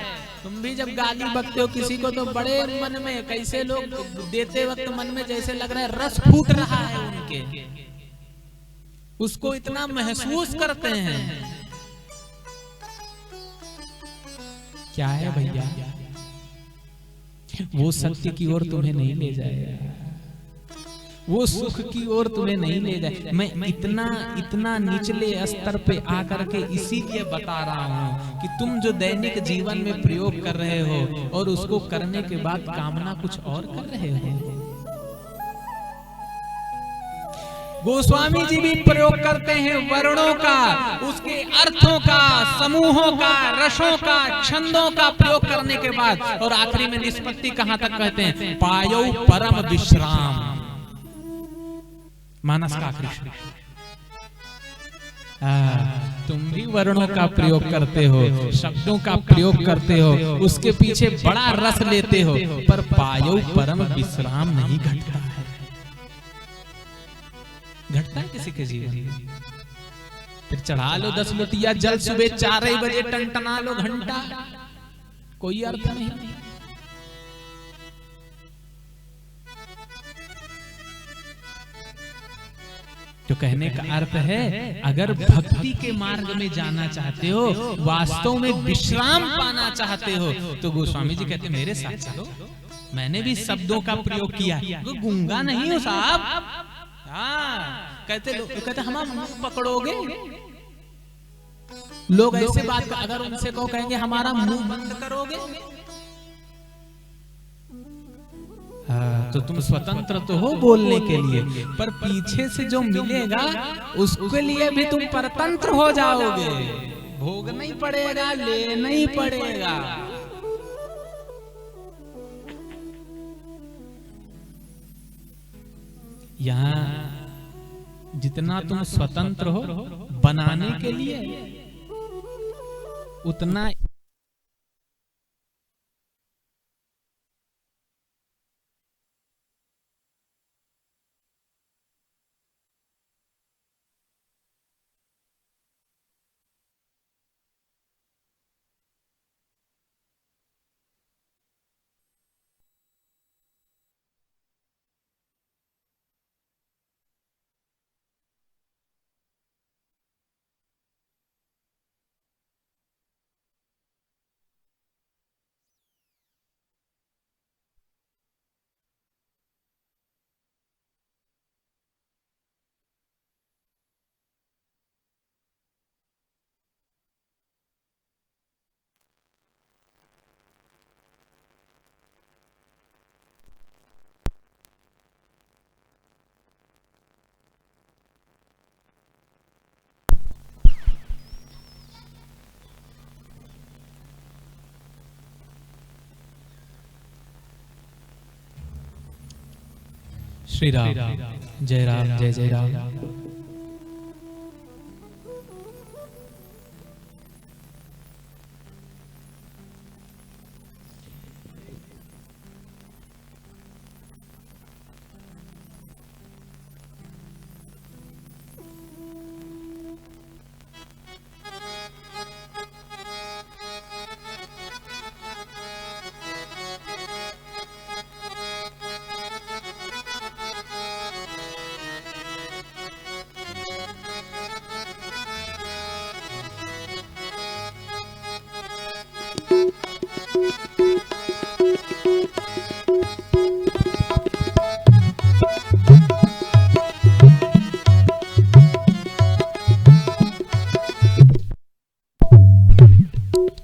तुम भी जब गाली बकते हो किसी को, तो बड़े मन में, कैसे लोग देते वक्त मन में जैसे लग रहा है रस फूट रहा है उनके, उसको इतना महसूस करते हैं। क्या है भैया, वो सत्य की ओर तुम्हें नहीं ले जाएगा, वो सुख की ओर तुम्हें नहीं ले जाए। मैं इतना निचले स्तर पे आकर के इसीलिए बता रहा हूं कि तुम जो दैनिक जीवन में प्रयोग कर रहे हो और उसको करने के बाद कामना कुछ और कर रहे हो। गोस्वामी जी भी प्रयोग करते हैं वर्णों का, उसके अर्थों का, समूहों का, रसों का, छंदों का प्रयोग करने के बाद, और आखिरी में निष्पत्ति कहां तक कहते हैं, पायो परम विश्राम, मानस का कृष्ण। तुम भी वर्णों का प्रयोग करते हो, शब्दों का प्रयोग करते हो, उसके पीछे बड़ा रस लेते हो, पर पायो परम विश्राम नहीं घटता है। घटता है किसी के जीवन? फिर चढ़ा लो 10 लोटिया जल, सुबह 4 बजे टनटना लो घंटा, कोई अर्थ नहीं। तो कहने का अर्थ है, अगर भक्ति के मार्ग में जाना चाहते हो, वास्तव में विश्राम पाना चाहते हो, तो गोस्वामी जी कहते मेरे साथ चलो। मैंने भी शब्दों का प्रयोग किया, गूंगा नहीं हो साहब। कहते हम मुंह पकड़ोगे, लोग ऐसे बात अगर उनसे कहो, कहेंगे हमारा मुंह बंद करोगे। तो तुम स्वतंत्र तो हो बोलने के लिए, पर पीछे से जो मिलेगा उसके लिए भी तुम परतंत्र हो जाओगे। भोगना ही पड़ेगा, लेना ही पड़ेगा। यहाँ जितना तुम स्वतंत्र हो बनाने के लिए, उतना श्री राम जय राम जय जय राम।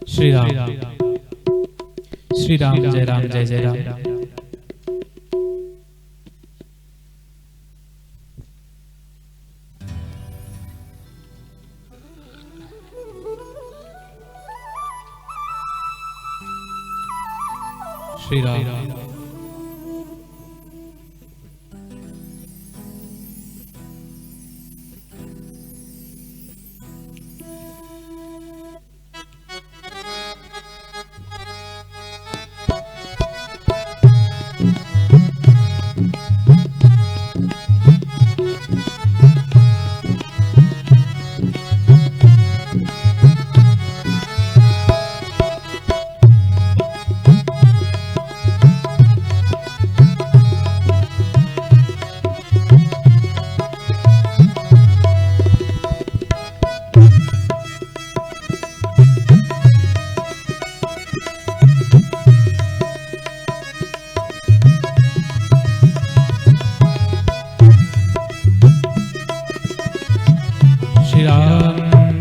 श्री राम श्री राम जय राम जय जय राम। श्री राम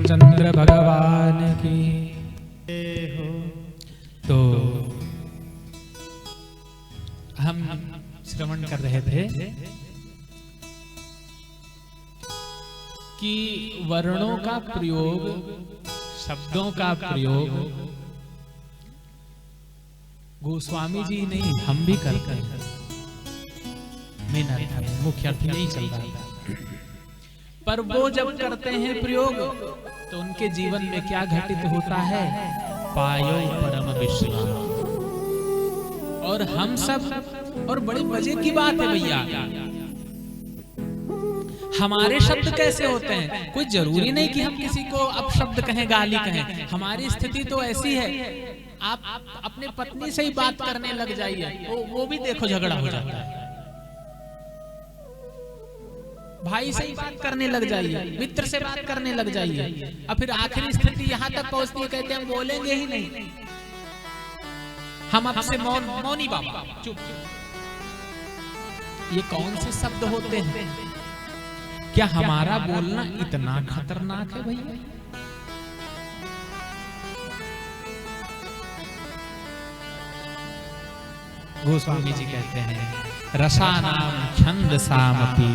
चंद्र भगवान की हो। तो हम श्रवण कर रहे थे कि वर्णों का प्रयोग, शब्दों का प्रयोग गोस्वामी जी नहीं, हम भी करते हैं। मेन अर्थ मुख्य अर्थ नहीं चल रहा था, पर वो जब करते हैं प्रयोग तो उनके जीवन में क्या घटित होता है? पायो परम विश्राम। और हम सब, और बड़े मजे की बात है भैया, हमारे शब्द कैसे होते हैं? कोई जरूरी नहीं कि हम किसी को अपशब्द कहें, गाली कहें। हमारी स्थिति तो ऐसी है, आप अपने पत्नी से ही बात करने लग जाइए, वो भी देखो झगड़ा हो जाता है। भाई से ही बात करने लग जाइए, मित्र से बात करने लग जाइए, और फिर आखिरी स्थिति यहाँ तक पहुंचती है, कहते हैं हम बोलेंगे ही नहीं, हम आपसे मौनी बाबा, चुप। ये कौन से शब्द होते हैं? क्या हमारा बोलना इतना खतरनाक है भैया? गोस्वामी जी कहते हैं रसानाम छंद सामपि,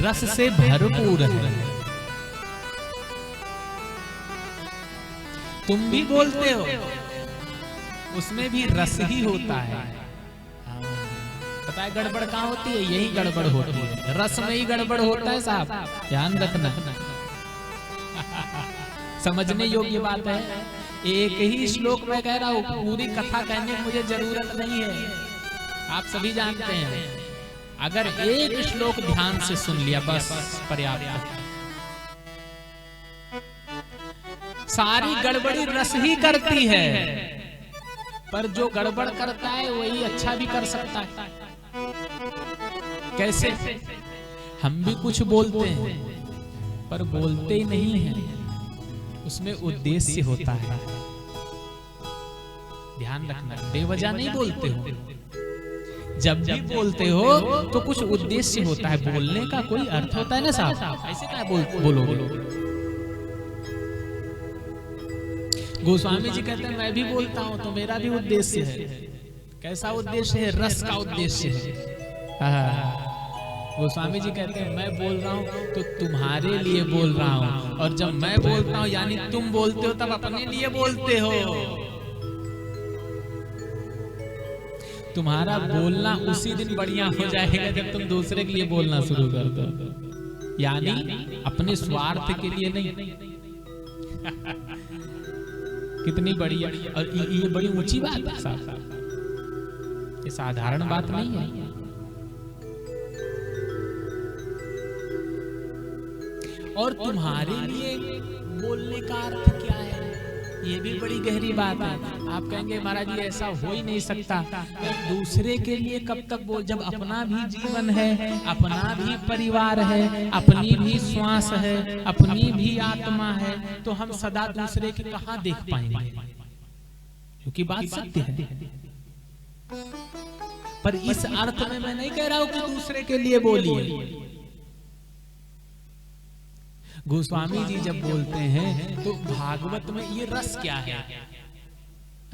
रस से भरपूर है। तुम भी बोलते हो, उसमें भी रस ही होता है। पता है गड़बड़ कहाँ होती है? यही गड़बड़ होती है, रस में ही गड़बड़ होता है साहब, ध्यान रखना। समझने योग्य बात है। एक ही श्लोक में कह रहा हूं, पूरी कथा कहने की मुझे जरूरत नहीं है, आप सभी जानते हैं। अगर एक श्लोक ध्यान से सुन लिया बस पर्याप्त है। सारी गड़बड़ी रस ही करती है, पर जो गड़बड़ करता है वही अच्छा भी कर सकता है। कैसे? हम भी कुछ बोलते हैं, पर बोलते ही नहीं हैं, उसमें उद्देश्य होता है। ध्यान रखना, बेवजह नहीं बोलते हो। जब भी बोलते हो तो कुछ उद्देश्य होता है, बोलने का कोई अर्थ होता है ना साहब, ऐसे क्या बोलोगे? गोस्वामी जी कहते हैं मैं भी बोलता हूं तो मेरा भी उद्देश्य है। कैसा उद्देश्य है? रस का उद्देश्य है। गोस्वामी जी कहते हैं मैं बोल रहा हूं तो तुम्हारे लिए बोल रहा हूं, और जब मैं बोलता हूं यानी तुम बोलते हो, तब अपने लिए बोलते हो। तुम्हारा बोलना उसी दिन बढ़िया हो जाएगा जब तुम दूसरे के लिए बोलना शुरू कर दो, यानी अपने स्वार्थ के लिए नहीं। कितनी बढ़िया, और ये बड़ी ऊंची बात है साहब, ये साधारण बात नहीं है। और तुम्हारे लिए बोलने का अर्थ क्या है, ये भी बड़ी गहरी बात है। आप कहेंगे महाराज जी ऐसा हो ही नहीं सकता, दूसरे के लिए कब तक बोल, जब अपना भी जीवन है, अपना भी परिवार है, अपनी भी श्वास है, अपनी भी आत्मा है, तो हम सदा दूसरे की कहाँ देख पाएंगे, क्योंकि बात सत्य है। पर इस अर्थ में मैं नहीं कह रहा हूं कि दूसरे के लिए बोलिए। गोस्वामी जी जब बोलते हैं तो भागवत में ये रस क्या है,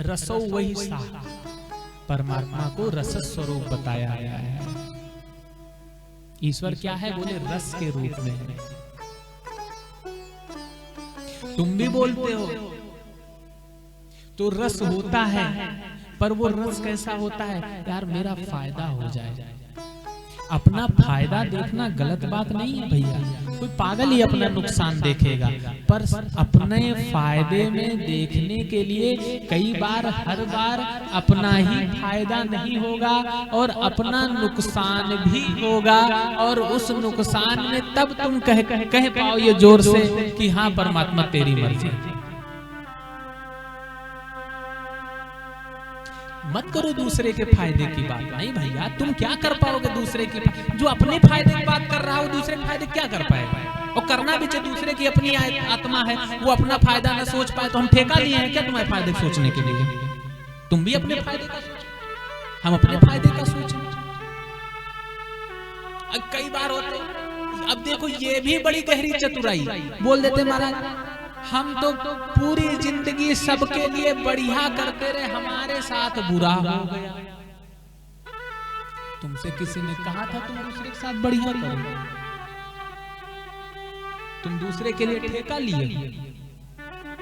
रसो वही सा, परमात्मा को रस स्वरूप बताया गया है। ईश्वर क्या है, बोले रस के रूप में है। तुम भी बोलते हो तो रस होता है, पर वो रस कैसा होता है, यार मेरा फायदा हो जाए। अपना फायदा देखना गलत बात नहीं है भैया, कोई पागल ही अपना नुकसान देखेगा, पर अपने फायदे में देखने के लिए कई बार, हर बार अपना ही फायदा नहीं होगा और अपना नुकसान भी होगा, और उस नुकसान में तब तुम कह पाओ ये जोर से कि हाँ परमात्मा तेरी मर्जी। मत करो दूसरे के फायदे की बात, नहीं भैया तुम क्या कर पाओगे दूसरे की, जो अपने फायदे की बात कर रहा हो दूसरे के फायदे क्या कर पाएगा, और करना भी चाहिए। दूसरे की अपनी आत्मा है, वो अपना फायदा न सोच पाए तो हम ठेका लिए हैं क्या तुम्हारे फायदे सोचने के लिए? तुम भी अपने फायदे का सोचो, हम अपने फायदे का सोचें। कई बार होते, अब देखो ये भी बड़ी गहरी चतुराई, बोल देते महाराज हम तो पूरी जिंदगी सबके लिए बढ़िया करते रहे, हमारे साथ बुरा हो गया। तुमसे किसी ने कहा था तुम दूसरे के साथ बढ़िया करो, तुम दूसरे के लिए ठेका लिए,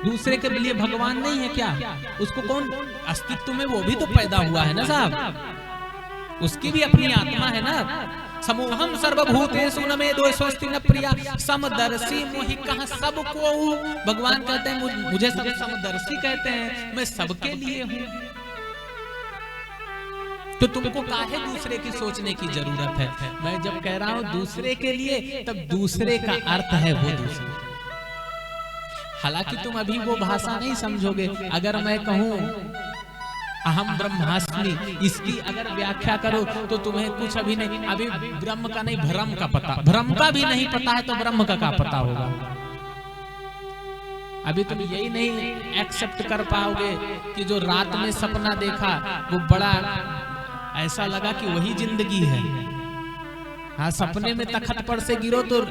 दूसरे के लिए भगवान नहीं है क्या? उसको कौन अस्तित्व में वो भी तो पैदा हुआ है ना साहब, उसकी भी अपनी आत्मा है ना। समूहम सर्वभूतेषु न मे दोषोऽस्ति न प्रिया समदर्शी मोहि कहा सबको। भगवान कहते हैं मुझे सब समदर्शी कहते हैं, मैं सबके लिए हूँ। तो तुमको काहे दूसरे की सोचने की जरूरत है? मैं जब कह रहा हूँ दूसरे के लिए, तब दूसरे का अर्थ है वो दूसरे। हालांकि तुम अभी वो भाषा नहीं समझोगे। अगर मैं कहूँ अहम ब्रह्मास्मि, इसकी अगर व्याख्या करो तो तुम्हें कुछ अभी नहीं, अभी ब्रह्म का नहीं भ्रम का पता, भ्रम का भी नहीं पता है तो ब्रह्म का क्या पता होगा? अभी तुम यही नहीं एक्सेप्ट कर पाओगे कि जो रात में सपना देखा वो बड़ा ऐसा लगा कि वही जिंदगी है। हाँ, सपने में तखत पर से गिरो तो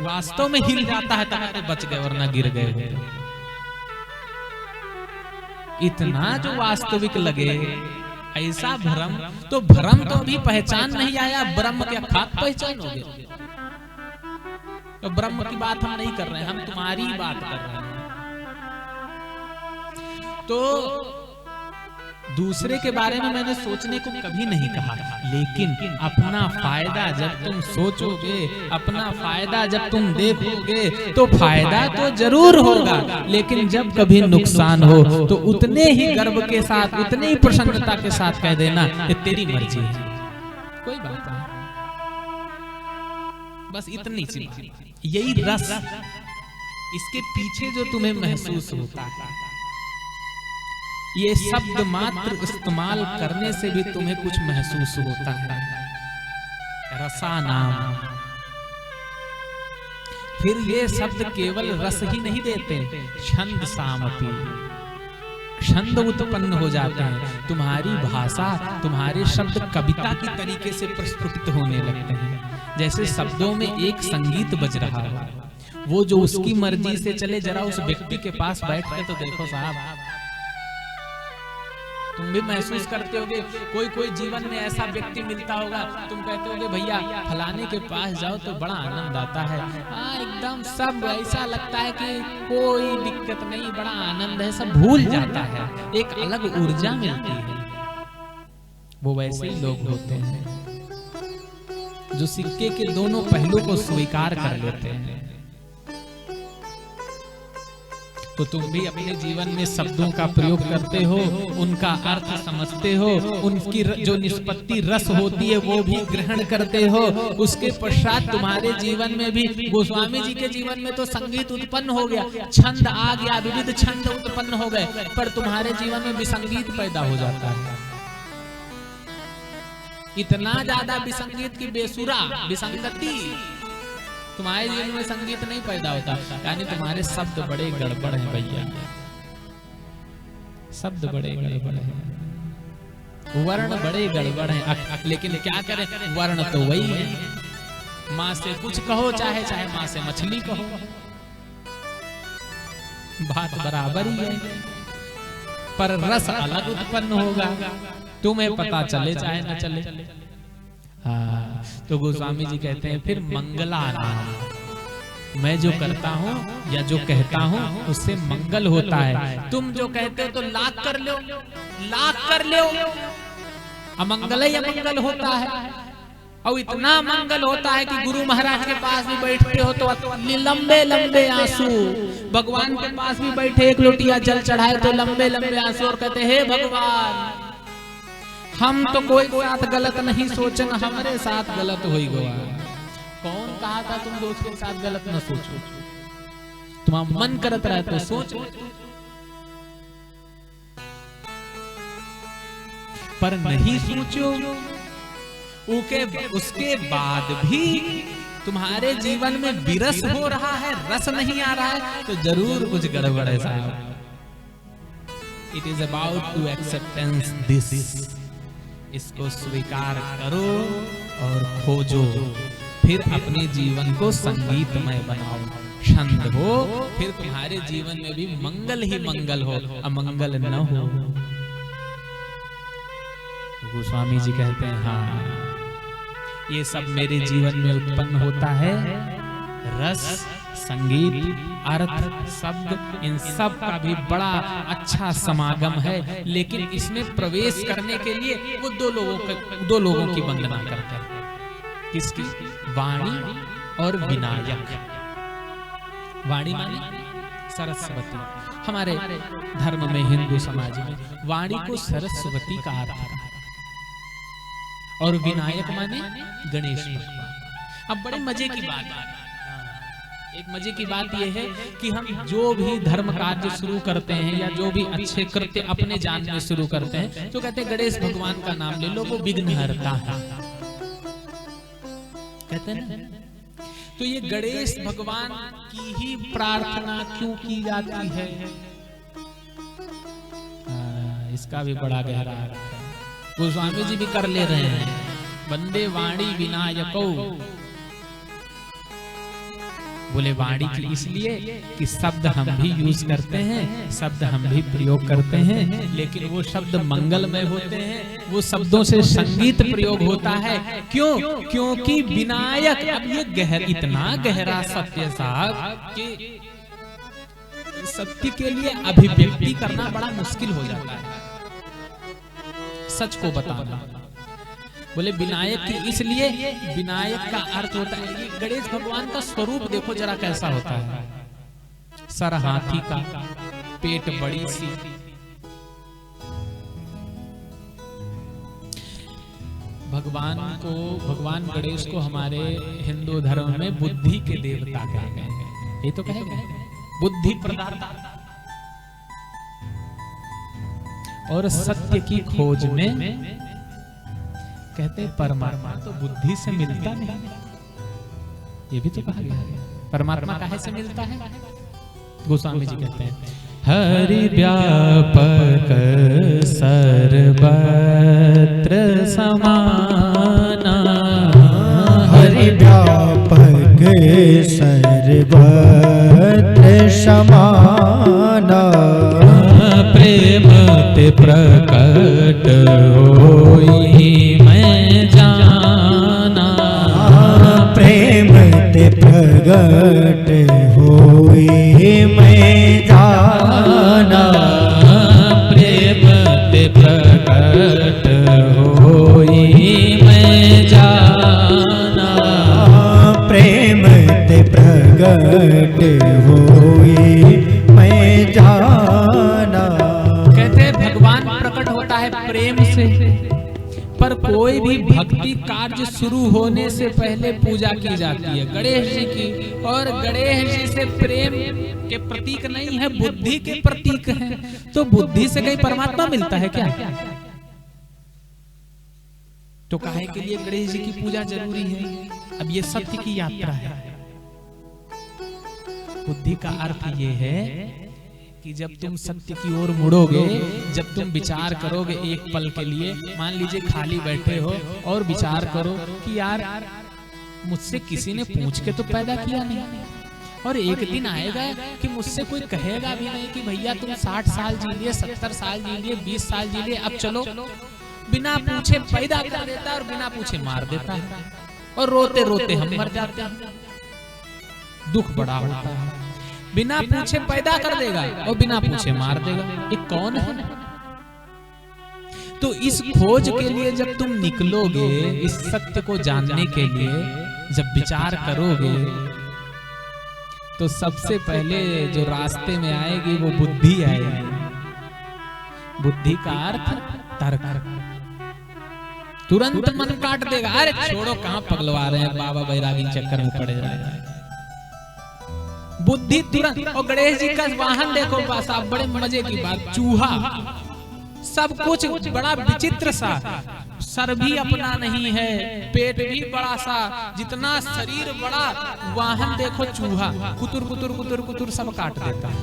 वास्तव में हिल जाता है, तखत बच गए वरना गिर गए। इतना जो वास्तविक लगे ऐसा भ्रम, तो भ्रम तो अभी पहचान नहीं आया, ब्रह्म के खाक पहचानोगे। तो ब्रह्म की बात हम नहीं कर रहे हैं, हम तुम्हारी बात कर रहे हैं। तो दूसरे के बारे में मैंने सोचने को कभी नहीं कहा, लेकिन अपना फायदा जब तुम सोचोगे, अपना फायदा जब तुम देखोगे, तो फायदा तो जरूर होगा, लेकिन जब कभी नुकसान हो तो उतने ही गर्व के साथ, उतने ही प्रसन्नता के साथ कह देना कि तेरी मर्जी है, कोई बात नहीं। बस इतनी सी बात, यही रस, इसके पीछे जो तुम्हें महसूस होता है, ये शब्द मात्र इस्तेमाल करने से भी तुम्हें कुछ महसूस होता है। रसा नाम। फिर ये शब्द केवल रस ही नहीं देते, छंद सामपि, छंद उत्पन्न हो जाते हैं। तुम्हारी भाषा, तुम्हारे शब्द कविता की तरीके से प्रस्फुटित होने लगते हैं। जैसे शब्दों में एक संगीत बज रहा है, वो जो उसकी मर्जी से चले, जरा उस व्यक्ति के पास बैठ के तो देखो साहब, तुम भी महसूस करते होगे। कोई कोई जीवन में ऐसा व्यक्ति मिलता होगा, तुम कहते होगे भैया फलाने के पास जाओ तो बड़ा आनंद आता है। हाँ, एकदम सब ऐसा लगता है कि कोई दिक्कत नहीं, बड़ा आनंद है, सब भूल जाता है, एक अलग ऊर्जा मिलती है। वो वैसे ही लोग होते हैं जो सिक्के के दोनों पहलू को स्वीकार कर लेते हैं। तो तुम भी अपने जीवन में शब्दों का प्रयोग करते हो, उनका अर्थ समझते हो, उनकी जो निष्पत्ति रस होती है वो भी ग्रहण करते हो। उसके पश्चात तुम्हारे जीवन में भी, गोस्वामी जी के जीवन में तो संगीत उत्पन्न हो गया, छंद आ गया, विविध छंद उत्पन्न हो गए, पर तुम्हारे जीवन में विसंगीत पैदा हो जाता है। इतना ज्यादा विसंगीत की बेसुरा विसंगति, तुम्हारे जीवन में संगीत नहीं पैदा होता, यानी तुम्हारे शब्द बड़े गड़बड़ हैं भैया, शब्द बड़े गड़बड़ हैं, वर्ण बड़े गड़बड़ हैं। लेकिन क्या करें, वर्ण तो वही है। माँ से कुछ कहो, चाहे चाहे माँ से मछली कहो, बात बराबर ही है, पर रस अलग उत्पन्न होगा, तुम्हें पता चले चाहे न चले। हाँ, तो गोस्वामी जी कहते हैं फिर मंगला नाम, मैं जो करता हूँ या जो कहता हूँ उससे मंगल होता है। तुम जो कहते हो तो लाख कर लो, लाख कर लो, अमंगल ही अमंगल होता है। और इतना मंगल होता है कि गुरु महाराज के पास भी बैठते हो तो लंबे लंबे आंसू, भगवान के पास भी बैठे एक लोटिया जल चढ़ाए तो लंबे लंबे आंसू, और कहते हे भगवान हम तो कोई साथ गलत नहीं सोचना, हमारे साथ गलत हो गया। कौन कहा था तुम दोस्त के साथ गलत न सोचो, तुम्हारा मन करता रहे तो सोच, पर नहीं सोचो। उसके बाद भी तुम्हारे जीवन में विरस हो रहा है, रस नहीं आ रहा है, तो जरूर कुछ गड़बड़ है साहब। It is about to acceptance this, इसको स्वीकार करो और खोजो, फिर अपने जीवन को संगीतमय बनाओ, छंद हो, फिर तुम्हारे जीवन में भी मंगल ही मंगल हो, अमंगल न हो। गोस्वामी जी कहते हैं हाँ, ये सब मेरे जीवन में उत्पन्न होता है, रस, संगीत, अर्थ, शब्द, इन सब का भी बड़ा अच्छा समागम है। लेकिन इसमें प्रवेश करने के लिए वो दो लोगों की वंदना करते हैं। किसकी? वाणी और विनायक। वाणी माने सरस्वती। हमारे धर्म में, हिंदू समाज में वाणी को सरस्वती का अर्थ है, और विनायक माने गणेश भगवान। अब बड़े मजे की बात है, एक मजे की बात यह है कि हम जो भी धर्म कार्य शुरू करते हैं या जो भी अच्छे कृत्य अपने जान में शुरू करते हैं, तो कहते हैं गणेश भगवान का नाम ले लो, वो विघ्न हरता है, कहते हैं ना। तो ये गणेश भगवान की ही प्रार्थना क्यों की जाती है, इसका भी बड़ा गहरा अर्थ है। गोस्वामी जी भी कर ले रहे हैं, वंदे वाणी विनायको। बोले वाणी की इसलिए कि शब्द हम भी यूज करते हैं, शब्द हम भी प्रयोग करते हैं, लेकिन वो शब्द मंगलमय होते हैं, वो शब्दों से संगीत प्रयोग होता है। क्यों? क्योंकि विनायक, अब ये इतना गहरा सत्य साहब कि सत्य के लिए अभिव्यक्ति करना बड़ा मुश्किल हो जाता है, सच को बताना। बोले विनायक की इसलिए, विनायक का अर्थ होता है, ये गणेश भगवान का स्वरूप देखो जरा कैसा होता है, सर हाथी का, पेट बड़ी सी, भगवान गणेश को हमारे हिंदू धर्म में बुद्धि के देवता कहे गए, ये तो कहे गए, बुद्धि प्रदाता। और सत्य की खोज में कहते परमात्मा तो बुद्धि से मिलता नहीं, ये भी तो कहा गया है। परमात्मा काहे से मिलता है? गोस्वामी जी कहते हैं हरि व्यापक सर्वत्र समाना, हरि व्यापक सर्वत्र समाना, प्रेम ते प्रकट होई मैं जाना, प्रेम ते प्रगट होई मैं जाना, प्रेम ते प्रकट हो भी भक्ति कार्य शुरू होने से पहले पूजा की जाती है गणेश जी की, और गणेश जी से प्रेम के प्रतीक नहीं है, बुद्धि के प्रतीक है। तो बुद्धि से कहीं परमात्मा मिलता है क्या? तो काहे के लिए गणेश जी की पूजा जरूरी है? अब ये सत्य की यात्रा है। बुद्धि का अर्थ ये है कि जब तुम सत्य की ओर मुड़ोगे, जब तुम विचार करोगे एक पल के लिए, मान लीजिए खाली बैठे हो और विचार करो कि यार मुझसे किसी ने पूछ के तो पैदा किया नहीं, और एक दिन आएगा कि मुझसे कोई कहेगा भी नहीं कि भैया तुम 60 साल जी लिए, 70 साल जी लिए, 20 साल जी लिए, अब चलो। बिना पूछे पैदा कर देता है और बिना पूछे मार देता है, और रोते रोते हम मर जाते हैं। दुख बड़ा होता है। बिना पूछे पैदा कर देगा और बिना पूछे मार देगा। ये कौन है? तो इस खोज के लिए जब तुम निकलोगे, इस सत्य को जानने के लिए जब विचार करोगे, तो सबसे पहले जो रास्ते में आएगी वो बुद्धि आएगी। बुद्धि का अर्थ तर्क। तुरंत मन काट देगा, अरे छोड़ो कहां पगलवा रहे हैं, बाबा बैरागी चक्कर में पड़े जा रहे हैं। बुद्धि तुरंत। और गणेश जी का वाहन देखो पास, आप बड़े मजे की बात, चूहा, सब कुछ बड़ा विचित्र सा, सर भी अपना नहीं है, पेट भी बड़ा सा, जितना शरीर बड़ा, वाहन देखो चूहा, कुतुर कुतुर कुतुर कुतुर सब काट देता है,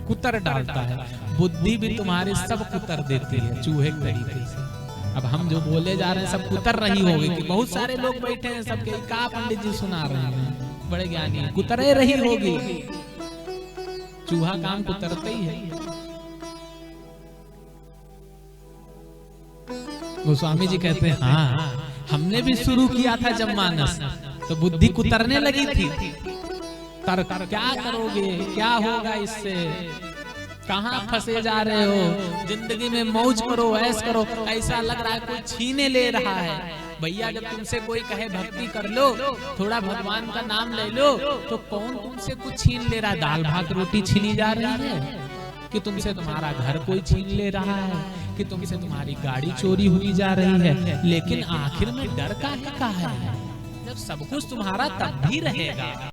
कुतर डालता है। बुद्धि भी तुम्हारे सब कुतर देती है चूहे के तरीके से। अब हम जो बोले जा रहे हैं सब कुतर रही होगी, कि बहुत सारे लोग बैठे हैं सबके, का पंडित जी सुना रहे हैं, बड़े ज्ञानी हैं, कुतरे रही होगी। चूहा काम कुतरते ही है। गोस्वामी जी कहते हैं हाँ, हमने भी शुरू किया था जब मानस, तो बुद्धि कुतरने लगी थी। तर्क, क्या करोगे, क्या होगा इससे, कहां फंसे जा रहे हो, जिंदगी में मौज करो, ऐश करो, ऐसा लग रहा है कोई छीने ले रहा है। भैया जब तुमसे कोई कहे भक्ति कर लो, थोड़ा भगवान का नाम ले लो, तो कौन तुमसे कुछ छीन ले रहा है? दाल भात रोटी छीनी जा रही है, कि तुमसे तुम्हारा घर कोई छीन ले रहा है, कि तुमसे तुम्हारी गाड़ी चोरी हुई जा रही है। लेकिन आखिर में डर का है, जब सब कुछ तुम्हारा तब भी रहेगा।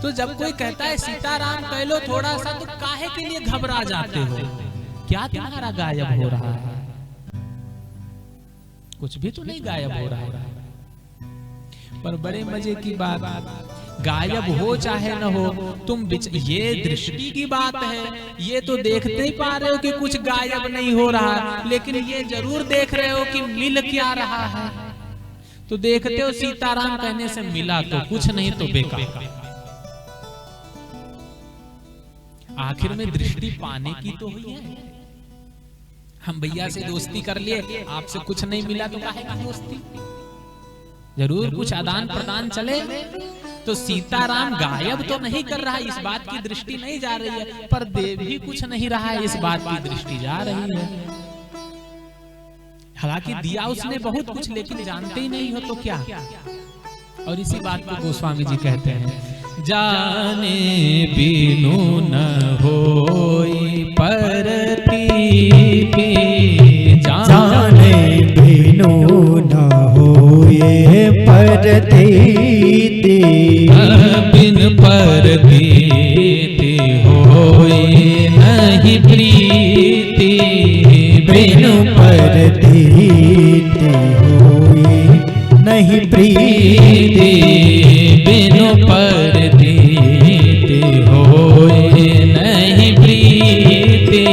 तो जब कोई कहता है सीताराम कह लो थोड़ा सा, तो काहे के लिए घबरा जाते हो? क्या तुम्हारा गायब हो रहा है? कुछ भी तो नहीं गायब हो रहा है। पर बड़े मजे की बात, गायब हो चाहे न हो, तुम ये दृष्टि की बात है, ये तो देखते ही पा रहे हो कि कुछ गायब नहीं हो रहा, लेकिन ये जरूर देख रहे हो कि मिल क्या रहा है। तो देखते हो सीताराम कहने से मिला तो कुछ नहीं तो बेकार। आखिर में दृष्टि पाने की तो हुई है। हम भैया से दोस्ती कर लिए, आपसे कुछ नहीं मिला तो काहे की दोस्ती? जरूर कुछ आदान प्रदान चले। तो सीताराम गायब तो नहीं कर रहा, इस बात की दृष्टि नहीं जा रही है, पर दे भी कुछ नहीं रहा है, इस बात की दृष्टि जा रही है। हालांकि दिया उसने बहुत कुछ, लेकिन जानते ही नहीं हो तो क्या। और इसी बात को गोस्वामी जी कहते हैं, जाने बिनु न होई परतीति, जाने बिनु न होए परतीति, बिन परतीति होए नहीं प्रीति, बिनु परतीति होए नहीं प्रीति, बिनु परतीति होए नहीं प्रीति,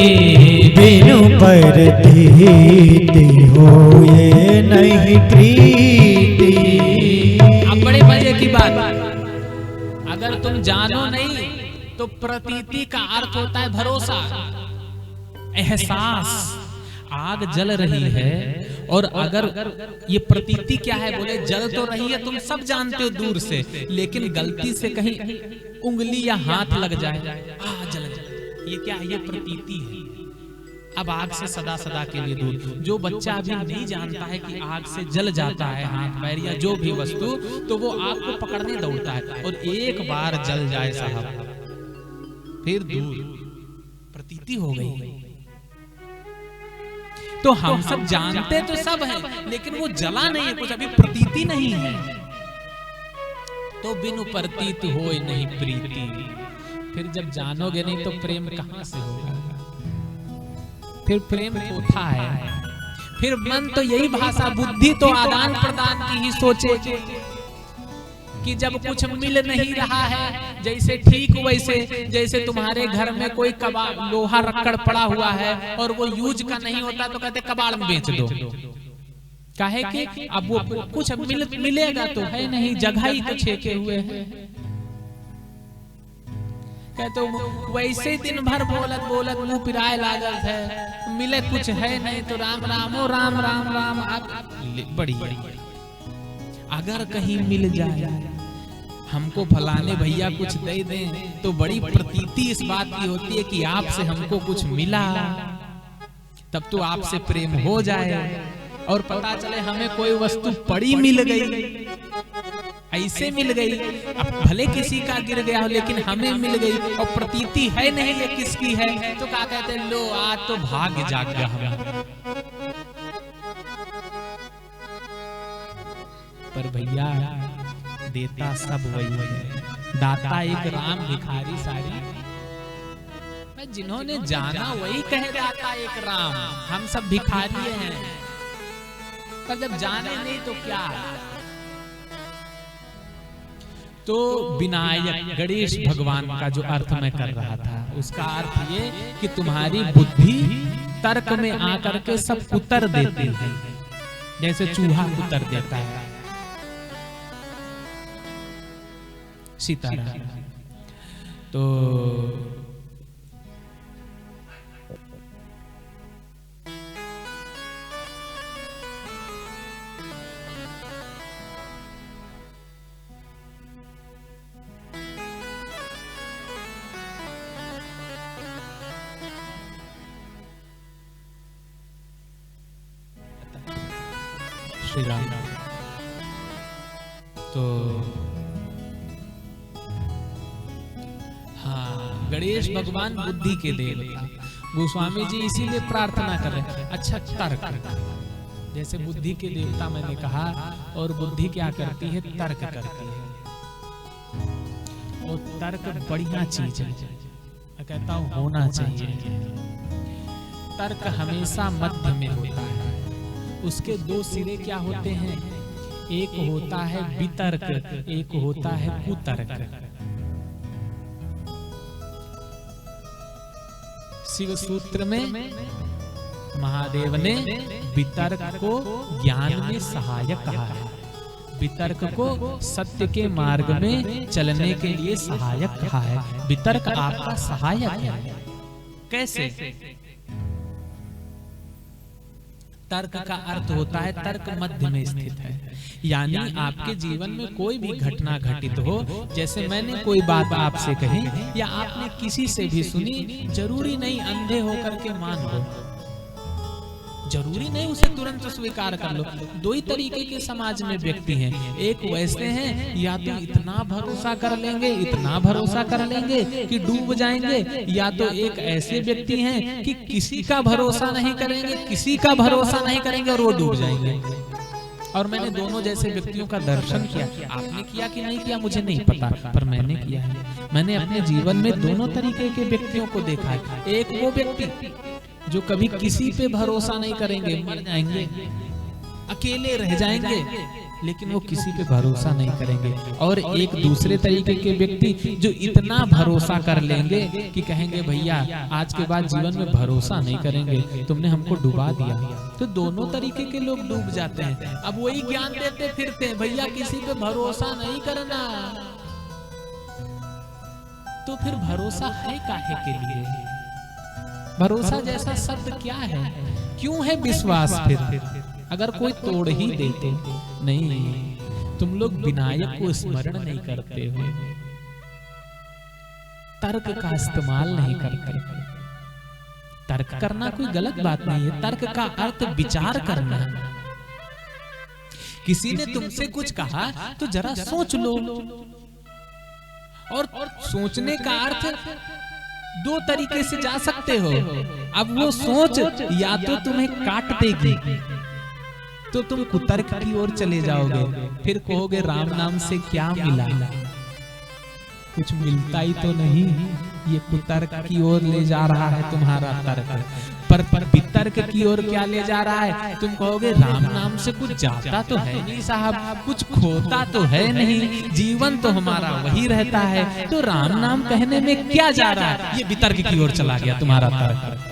बिनु परतीति होए नहीं प्रीति। अब बड़े मजे की बात, अगर तुम जानो नहीं तो प्रतीति का अर्थ होता है भरोसा, एहसास। आग जल रही है, और अगर ये प्रतीति क्या है, बोले जल तो रही है, तुम सब जानते हो दूर से, लेकिन गलती से कहीं उंगली या हाथ लग जाए, जल जाए, ये क्या है? ये प्रतीति है। अब आग से सदा सदा के लिए दूर। जो बच्चा अभी नहीं जानता है कि आग से जल जाता है हाथ पैर या जो भी वस्तु, तो वो आग को पकड़ने दौड़ता है, और एक बार जल जाए साहब, फिर दूर, प्रतीति हो गई। तो हम सब जानते तो सब है, लेकिन वो जला नहीं है, कुछ अभी प्रतीति नहीं है। तो बिनु प्रतीत होए नहीं प्रीति, फिर जब जानोगे नहीं तो प्रेम कहां से होगा? फिर प्रेम कोठा है। फिर मन तो यही भाषा, बुद्धि तो आदान प्रदान की ही सोचे कि जब कुछ मिल नहीं रहा है, जैसे ठीक वैसे, जैसे तुम्हारे घर में कोई कबाड़ लोहा रक्कड़ पड़ा हुआ है और वो यूज का नहीं होता तो कहते कबाड़ में बेच दो। काहे कि अब वो कुछ मिलेगा तो है नहीं, जगह ही तो छेके हुए हैं। कहते वैसे ही दिन भर बोलत बोलत मुंह पिराए लागल है, मिले कुछ है नहीं तो राम राम ओ राम राम राम। बड़ी अगर कहीं मिल जाए, हमको फलाने भैया कुछ दे दें तो बड़ी प्रतीति इस बात की होती है कि आपसे हमको कुछ मिला, तब तो आपसे प्रेम हो जाए। और पता चले हमें कोई वस्तु पड़ी मिल गई, ऐसे मिल गई, अब भले किसी का गिर गया हो लेकिन हमें मिल गई और प्रतीति है नहीं ये किसकी है, तो क्या कहते लो आज तो भाग्य जाग गया हमें। पर भैया देता सब वही है, दाता एक राम भिखारी सारी। जिन्होंने जाना वही कहे दाता एक राम, हम सब भिखारी हैं। पर जब जाने नहीं तो क्या? तो विनायक गणेश भगवान का जो अर्थ मैं कर रहा था, उसका अर्थ ये कि तुम्हारी बुद्धि तर्क में आकर के सब उत्तर देती है, जैसे चूहा उत्तर देता है। सीताराम। तो श्री राम। तो हाँ, गणेश भगवान बुद्धि के देवता। गोस्वामी जी इसीलिए प्रार्थना कर रहे हैं। अच्छा, तर्क, जैसे बुद्धि के देवता मैंने कहा, और बुद्धि क्या करती है? तर्क करती है। और तर्क बढ़िया चीज है, मैं कहता हूं होना चाहिए। तर्क हमेशा मध्य में होता है। उसके दो सिरे क्या होते हैं? एक होता है वितर्क, एक होता है कुतर्क। शिव सूत्र में महादेव ने वितर्क को ज्ञान में सहायक कहा है, वितर्क को सत्य के मार्ग में चलने के लिए सहायक कहा है। वितर्क आपका सहायक है। कैसे? तर्क का अर्थ होता है तर्क मध्य में स्थित है, यानी आपके जीवन में कोई भी घटना घटित हो, जैसे मैंने कोई बात आपसे कही या आपने किसी से भी सुनी, जरूरी नहीं अंधे होकर के मान लो, जरूरी नहीं उसे तुरंत स्वीकार कर लो। दो ही तरीके के समाज में व्यक्ति हैं। एक वैसे हैं, या तो इतना भरोसा कर लेंगे, इतना भरोसा कर लेंगे कि डूब जाएंगे, या तो एक ऐसे व्यक्ति हैं कि किसी का भरोसा नहीं करेंगे, किसी का भरोसा नहीं करेंगे और वो डूब जाएंगे। और मैंने दोनों जैसे व्यक्तियों का दर्शन किया। आपने किया कि नहीं किया मुझे नहीं पता, पर मैंने किया है। मैंने अपने जीवन में दोनों तरीके के व्यक्तियों को देखा है। एक वो व्यक्ति जो कभी किसी पे भरोसा नहीं करेंगे, मर जाएंगे, अकेले रह जाएंगे, लेकिन वो किसी पे भरोसा नहीं करेंगे। और एक दूसरे तरीके के व्यक्ति जो इतना भरोसा कर लेंगे कि कहेंगे भैया आज के बाद जीवन में भरोसा नहीं करेंगे, तुमने हमको डुबा दिया। तो दोनों तरीके के लोग डूब जाते हैं। अब वही ज्ञान देते फिरते हैं, भैया किसी पे भरोसा नहीं करना। तो फिर भरोसा है काहे के लिए? भरोसा जैसा शब्द क्या है? क्यों है विश्वास? फिर अगर कोई तोड़ ही देते नहीं, तुम लोग विनायक को स्मरण नहीं करते हो, तर्क का इस्तेमाल नहीं करते। तर्क करना कोई गलत बात नहीं है, तर्क का अर्थ विचार करना। किसी ने तुमसे कुछ कहा तो जरा सोच लो, और सोचने का अर्थ दो तरीके से जा सकते हो। अब वो सोच या तो तुम्हें काट देगी तो तुम कुतर्क की ओर चले जाओगे, फिर कहोगे राम नाम से क्या मिला, कुछ मिलता ही तो नहीं, ये कुतर्क की ओर ले जा रहा है तुम्हारा तर्क। पर वितर्क की ओर क्या ले जा रहा है, तुम कहोगे राम नाम से कुछ जाता तो है नहीं साहब, कुछ खोता तो है नहीं, जीवन तो हमारा वही रहता है, तो राम नाम कहने में क्या जा रहा है, ये वितर्क की ओर चला गया तुम्हारा तर्क।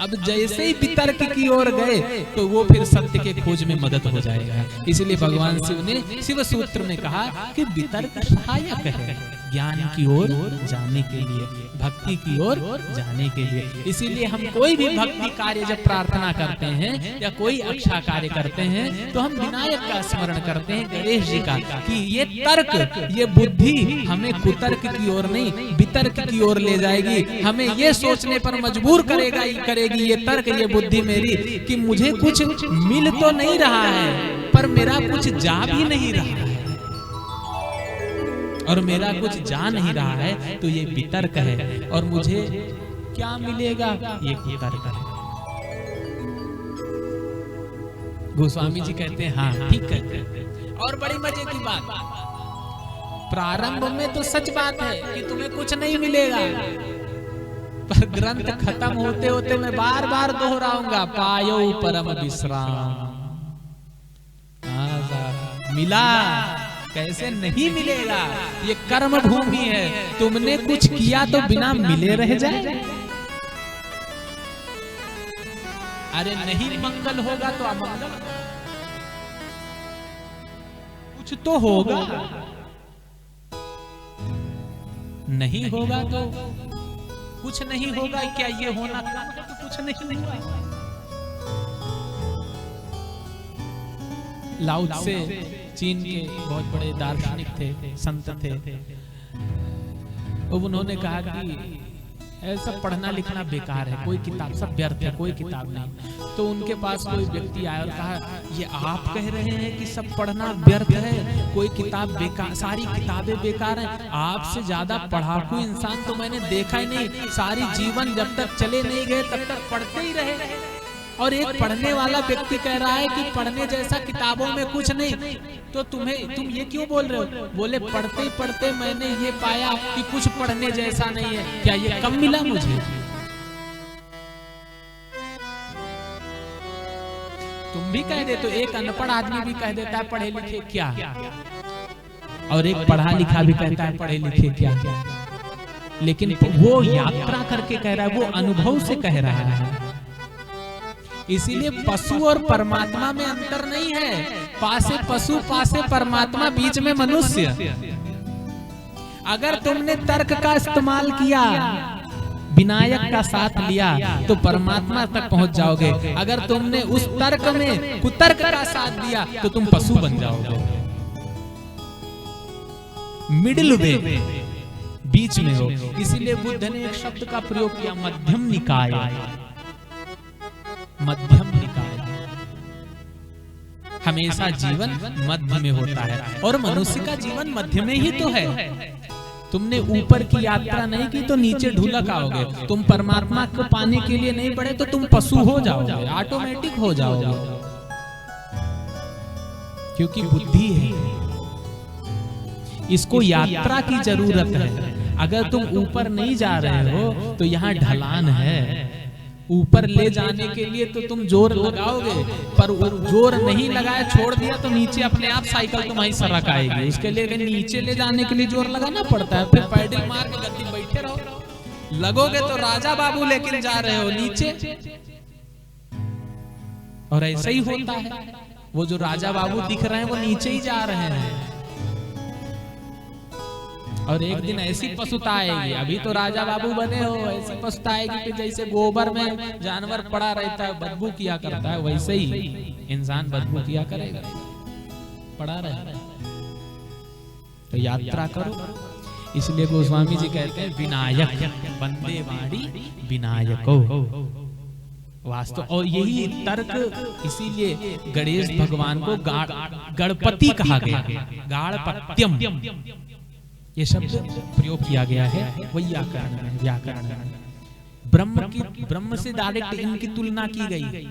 अब जैसे ही वितर्क की ओर गए तो वो फिर सत्य के खोज में मदद हो जाएगा। इसलिए भगवान शिव ने शिव सूत्र में कहा कि वितर्क सहायक है ज्ञान की ओर जाने के लिए, भक्ति की ओर जाने के लिए। इसीलिए हम कोई भी भक्ति कार्य जब प्रार्थना करते हैं या कोई अच्छा कार्य करते हैं तो हम विनायक का स्मरण करते हैं, गणेश जी का, कि ये तर्क, ये बुद्धि हमें कुतर्क की ओर नहीं वितर्क की ओर ले जाएगी, हमें ये सोचने पर मजबूर करेगी ये तर्क, ये बुद्धि मेरी, कि मुझे कुछ मिल तो नहीं रहा है पर मेरा कुछ जा भी नहीं रहा है, और मेरा कुछ जा नहीं रहा है तो ये वितर्क है, और मुझे क्या मिलेगा, ये कुतर्क है। गोस्वामी जी कहते हैं हाँ ठीक कहते हैं। और बड़ी मजे की बात, प्रारंभ में तो सच बात है कि तुम्हें कुछ नहीं मिलेगा, पर ग्रंथ खत्म होते होते मैं बार बार दोहराऊंगा, पायो परम विश्राम, मिला कैसे नहीं मिलेगा, ये कर्म भूमि है, तुमने कुछ किया तो बिना मिले रह जाए। अरे नहीं मंगल होगा तो अमंगल, कुछ तो होगा, नहीं होगा तो कुछ नहीं होगा। क्या ये होना था तो कुछ नहीं हुआ। लाओ त्से चीन के बहुत बड़े दार्शनिक थे, संत थे, अब उन्होंने कहा कि ऐसा पढ़ना लिखना बेकार है, कोई किताब सब व्यर्थ है, कोई किताब नहीं। तो उनके पास कोई व्यक्ति आया और कहा ये आप कह रहे हैं कि सब पढ़ना व्यर्थ है, कोई किताब बेकार, सारी किताबें बेकार हैं, आपसे ज्यादा पढ़ाकू इंसान तो मैंने देखा ही नहीं, सारी जीवन जब तक चले नहीं गए तब तक पढ़ते ही रहे। और एक पढ़ने वाला व्यक्ति कह रहा है कि पढ़ने जैसा किताबों में कुछ नहीं, तो तुम ये क्यों बोल रहे हो? बोले पढ़ते पढ़ते मैंने ये पाया कि कुछ पढ़ने जैसा नहीं है, क्या ये कम मिला मुझे? तुम भी कह दे तो एक अनपढ़ आदमी भी कह देता है पढ़े लिखे क्या, और एक पढ़ा लिखा भी कहता है पढ़े लिखे क्या, लेकिन वो यात्रा करके कह रहा है, वो अनुभव से कह रहा है। इसीलिए पशु और परमात्मा में अंतर नहीं है, पासे पशु पासे परमात्मा, बीच में मनुष्य। अगर तुमने तर्क का इस्तेमाल किया, विनायक का साथ लिया, तो परमात्मा तक पहुंच जाओगे। अगर तुमने उस तर्क में कुतर्क का साथ दिया तो तुम पशु बन जाओगे। मिडिल वे, बीच में हो। इसीलिए बुद्ध ने एक शब्द का प्रयोग किया, मध्यम निकाय। मध्यम निकाय, हमेशा जीवन मध्य में होता है, और मनुष्य का जीवन मध्य में ही तो है। तुमने ऊपर की यात्रा नहीं की तो नीचे ढुलक आओगे। तुम परमात्मा को पाने के लिए नहीं बढ़े तो तुम पशु हो जाओगे, ऑटोमेटिक हो जाओगे, क्योंकि बुद्धि है, इसको यात्रा की जरूरत है। अगर तुम ऊपर नहीं जा रहे हो तो यहाँ ढलान है, ऊपर ले जाने के लिए तो तुम जोर लगाओगे, पर वो जोर नहीं लगाया, छोड़ दिया तो नीचे अपने आप साइकिल तुम्हारी सरक आएगी। उसके लिए नीचे ले जाने के लिए जोर लगाना पड़ता है, फिर पैडल मार के गति बैठे रहो, लगोगे तो राजा बाबू लेकिन जा रहे हो नीचे। और ऐसा ही होता है, वो जो राजा बाबू दिख रहे हैं वो नीचे ही जा रहे हैं, और एक दिन ऐसी पशुता आएगी, अभी तो राजा बाबू बने हो, ऐसी पशुता आएगी कि जैसे गोबर में जानवर पड़ा रहता है बदबू किया करता है, वैसे ही इंसान बदबू किया करेगा, पड़ा रहे। तो यात्रा करो। इसलिए गोस्वामी जी कहते हैं विनायक बंदे वाणी विनायको वास्तव। और यही तर्क, इसीलिए गणेश भगवान को गणपति कहा गया, गाणपत्यम, ये शब्द प्रयोग किया गया है वैयाकरण में, व्याकरण में। ब्रह्म से डायरेक्ट इनकी तुलना की गई।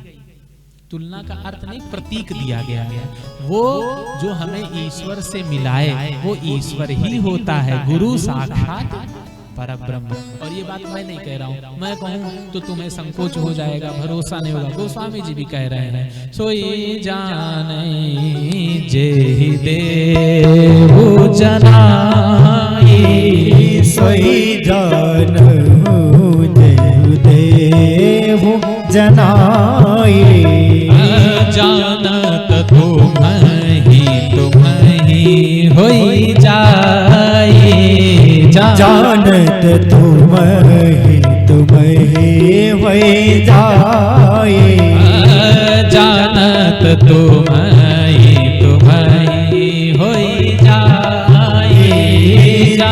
तुलना का अर्थ नहीं, प्रतीक दिया गया है। वो जो हमें ईश्वर से मिलाए वो ईश्वर ही होता है, गुरु साक्षात परब्रह्म। और ये बात मैं नहीं कह रहा हूँ, मैं कहूँ तो तुम्हें संकोच हो जाएगा, भरोसा नहीं होगा। गोस्वामी जी भी कह रहे हैं, सोई जाने जेहि देव जनाई, सोई जानहु जेहि देव जनाई। जानत तुम्हि होई जाए, जानत तुम्हि होई जाए। जानत तुम्हि होई जाए।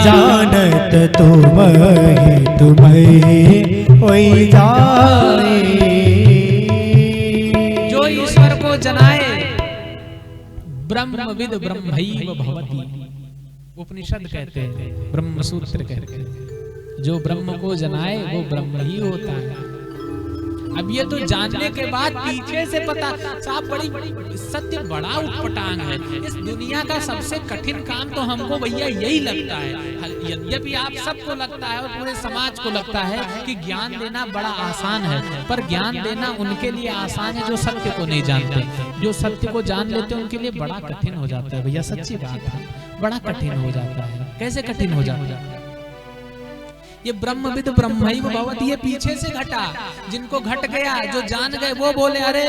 जानत तुम्हि होई जाए। जो ईश्वर को जनाए, ब्रह्मविद ब्रह्मैव भवति, उपनिषद कहते हैं, ब्रह्म सूत्र कहते हैं। जो ब्रह्म को जनाए वो ब्रह्म ही होता है। अब ये तो जानने के बाद पीछे से पता, साहब बड़ी सत्य बड़ा उटपटांग है। इस दुनिया का सबसे कठिन काम तो हमको भैया यही लगता है। यद्यपि आप सबको लगता है और पूरे समाज को लगता है कि ज्ञान देना बड़ा आसान है, पर ज्ञान देना उनके लिए आसान है जो सत्य को नहीं जानते। जो सत्य को जान लेते हैं उनके लिए बड़ा कठिन हो जाता है। भैया सच्ची बात है, बड़ा कठिन हो जाता है। कैसे कठिन हो जाता है? ये ब्रह्मविद ब्रह्मैव भवति, ये पीछे से घटा। जिनको घट गया, जो जान गए, वो बोले अरे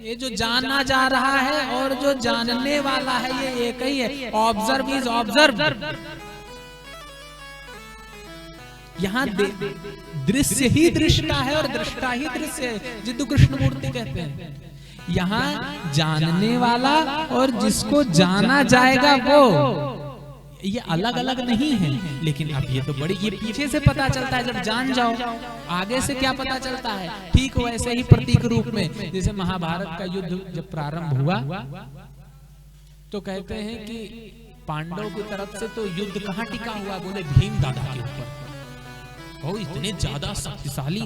ये जो जाना जा रहा है और जो जानने वाला है ये एक ही है। Observe is observe. यहाँ दृश्य ही दृष्टा है और दृष्टा ही दृश्य है, जिद्दू कृष्णमूर्ति कहते हैं। यहाँ जानने वाला और जिसको जाना जाएगा वो, ये अलग अलग नहीं है। लेकिन अब ये तो बड़ी, ये पीछे से पता चलता है जब जान जाओ। आगे से क्या पता चलता है? ठीक वैसे ही प्रतीक रूप में, जैसे महाभारत का युद्ध जब प्रारंभ हुआ तो कहते हैं कि पांडवों की तरफ से तो युद्ध कहाँ टिका हुआ? बोले भीम दादा के ऊपर। और इतने ज्यादा शक्तिशाली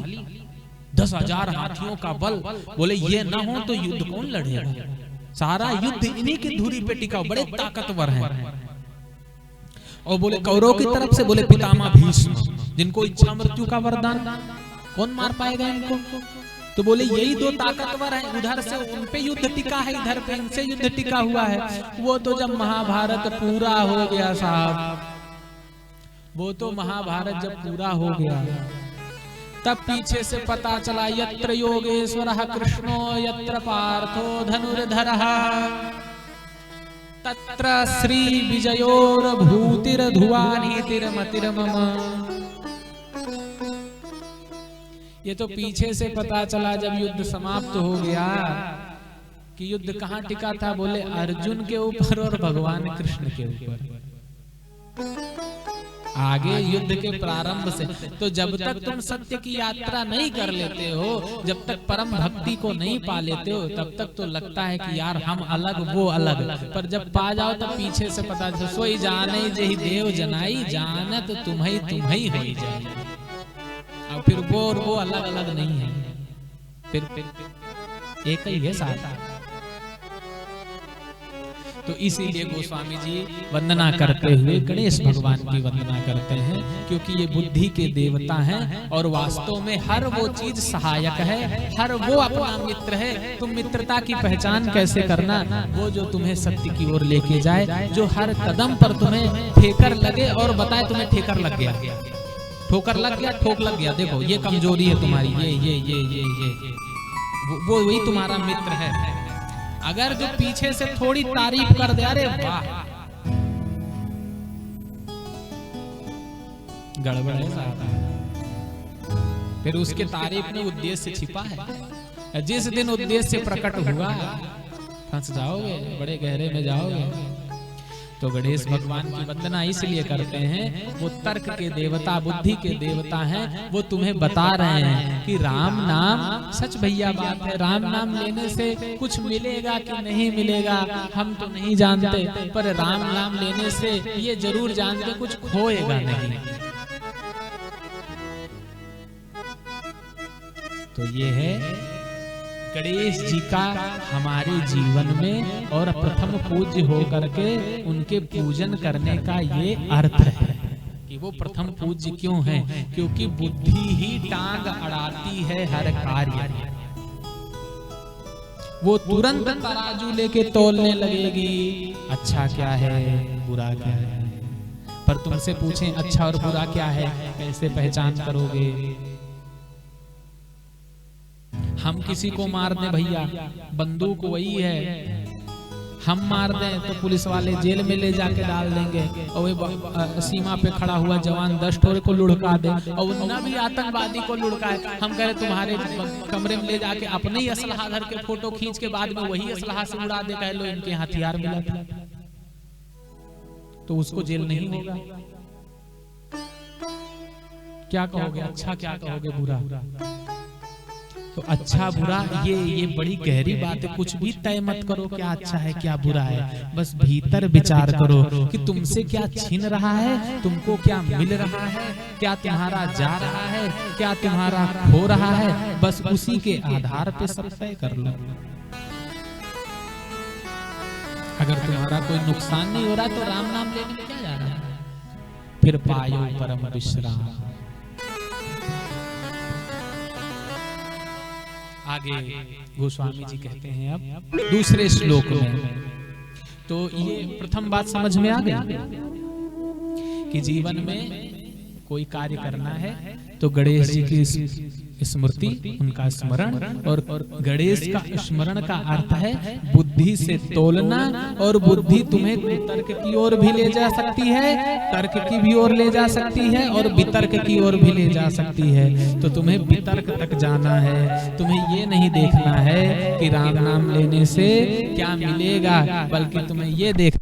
10,000 हाथियों का बल, बोले ये ना हो तो युद्ध कौन लड़ेगा? सारा युद्ध इन्हीं की धुरी पे टिका, बड़े ताकतवर हैं। और बोले कौरव की तरफ से, बोले पितामह भीष्म, जिनको इच्छा मृत्यु का वरदान, कौन मार पाएगा इनको? तो बोले यही दो ताकतवर हैं। उधर से उन पे युद्ध टिका है, इधर पे इनसे युद्ध टिका हुआ है। वो तो जब महाभारत पूरा हो गया साहब, वो तो महाभारत जब पूरा हो गया तब पीछे से पता चला, यत्र योगेश्वरः कृष्णो यत्र पार्थो धनुर्धरः तत्र श्री विजयोर भूतिर धुवानीतिर मतिर मम। ये तो पीछे से पता चला जब युद्ध समाप्त हो गया कि युद्ध कहाँ टिका था? बोले अर्जुन के ऊपर और भगवान कृष्ण के ऊपर। आगे युद्ध के प्रारंभ से तो जब तक तुम सत्य की यात्रा नहीं कर लेते हो, जब तक परम भक्ति को नहीं पा लेते हो, तब तक तो लगता है कि यार हम अलग वो अलग। पर जब पा जाओ तब पीछे से पता चले, सोई जाने जेहि देव जनाई, जानत तुम्हि होई जाए। अब फिर वो और वो अलग अलग नहीं है, फिर एक ही है साथ। तो इसीलिए गोस्वामी जी वंदना करते हुए गणेश भगवान की वंदना करते हैं, क्योंकि ये बुद्धि के देवता हैं और वास्तव में हर वो चीज सहायक है, हर वो अपना मित्र है। तुम मित्रता की पहचान कैसे करना? वो जो तुम्हें सत्य की ओर लेके जाए, जो हर कदम पर तुम्हें ठेकर लगे और बताए तुम्हें ठेकर लग गया, ठोकर लग गया, ठोक लग गया, देखो ये कमजोरी है तुम्हारी, ये वो वही तुम्हारा मित्र है। अगर जो पीछे से थोड़ी तारीफ कर दे, अरे वाह गड़बड़ है साहब, फिर उसके तारीफ में उद्देश्य छिपा है। जिस दिन उद्देश्य प्रकट हुआ फंस जाओगे, बड़े गहरे में जाओगे। तो गणेश भगवान की वंदना इसलिए करते हैं, वो तर्क के देवता, बुद्धि के देवता हैं। वो तुम्हें बता रहे हैं कि राम नाम, सच भैया बात है, राम नाम लेने से कुछ मिलेगा कि नहीं मिलेगा हम तो नहीं जानते, पर राम नाम लेने से ये जरूर जानते कुछ खोएगा नहीं। तो ये है गणेश जी का हमारे जीवन में और प्रथम पूज्य होकर के उनके पूजन करने का ये अर्थ है कि वो प्रथम पूज्य क्यों है, क्योंकि बुद्धि ही टांग अड़ाती है हर कार्य। वो तुरंत तराजू लेके तोलने लगेगी, अच्छा क्या है बुरा क्या है। पर तुमसे पूछें अच्छा और बुरा क्या है, कैसे पहचान करोगे? हम किसी को मार दें भैया, बंदूक वही है, हम मार दें तो पुलिस वाले जेल में ले जाके डाल देंगे, और वो सीमा पे खड़ा हुआ जवान 10 ठोरे को लुढ़का दे, और न भी आतंकवादी को लुढ़काए, हम कह रहे तुम्हारे कमरे में ले जाके अपने ही असलहा धर के फोटो खींच के बाद में वही असलहा से उड़ा दे, कह लो इनके हथियार मिला था, तो उसको जेल नहीं होगा। क्या कहोगे, अच्छा क्या कहोगे, बुरा? तो अच्छा बुरा ये बड़ी गहरी बात है। कुछ भी तय मत करो क्या अच्छा है क्या बुरा है, बस भीतर विचार करो कि तुमसे क्या छीन रहा है, तुमको क्या मिल रहा है, क्या तुम्हारा जा रहा है, क्या तुम्हारा खो रहा है, बस उसी के आधार पे सब तय कर लो। अगर तुम्हारा कोई नुकसान नहीं हो रहा तो राम नाम लेने में क्या जा रहा है? फिर पायो परम विश्राम। आगे गोस्वामी जी कहते हैं अब दूसरे श्लोक में, तो ये प्रथम बात समझ में आ गई कि जीवन में कोई कार्य करना है तो गणेश जी की स्मृति, उनका स्मरण, और गणेश का स्मरण का अर्थ है बुद्धि से तोलना, और बुद्धि तुम्हें तर्क की ओर भी ले जा सकती है, तर्क की भी ओर ले जा सकती है, और वितर्क की ओर भी ले जा सकती है। तो तुम्हें वितर्क तक जाना है, तुम्हें ये नहीं देखना है कि राम नाम लेने से क्या मिलेगा, बल्कि तुम्हें ये देख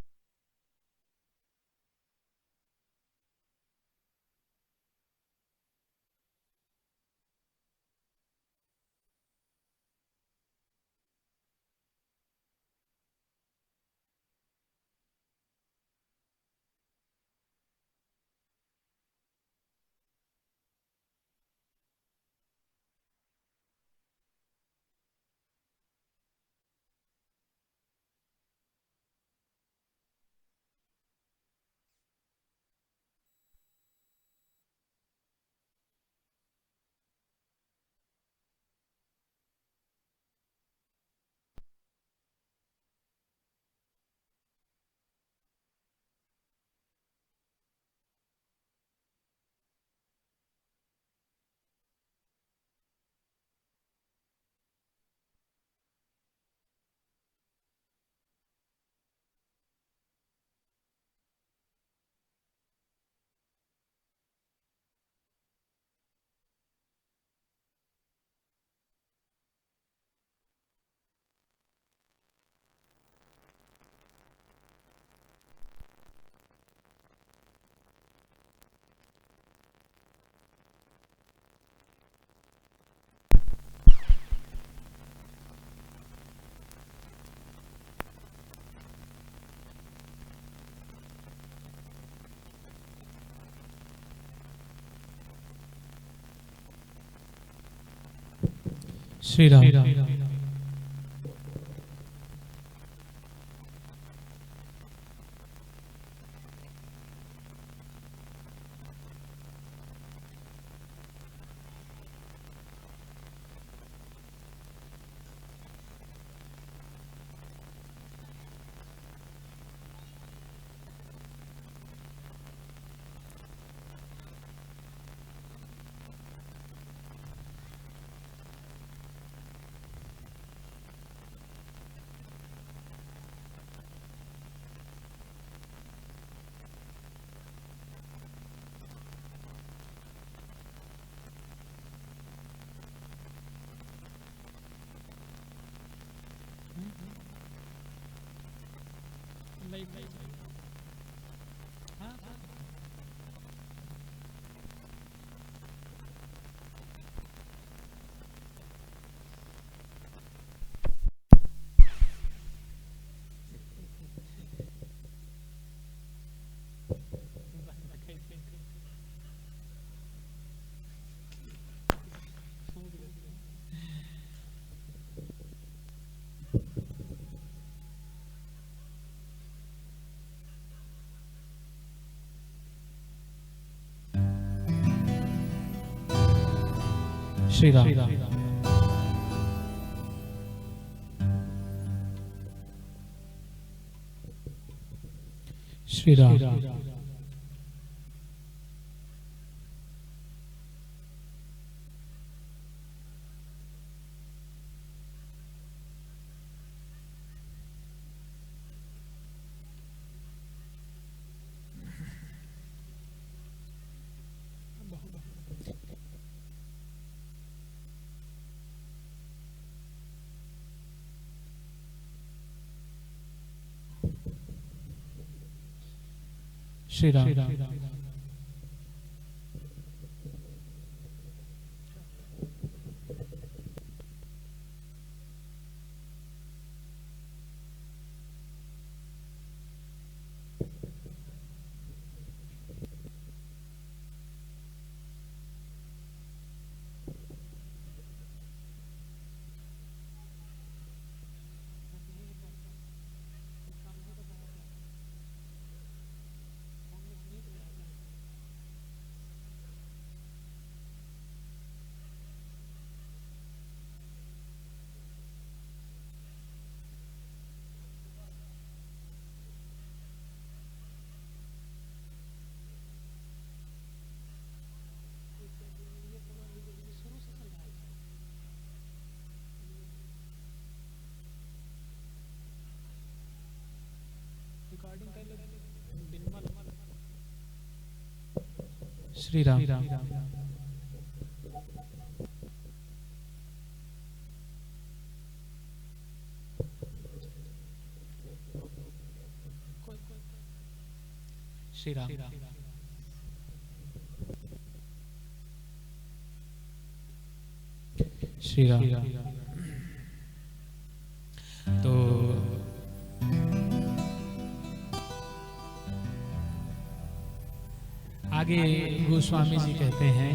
श्री राम। श्री राम। श्री राम। श्री राम। श्री राम। श्री राम। श्री राम। तो आगे गोस्वामी जी कहते हैं,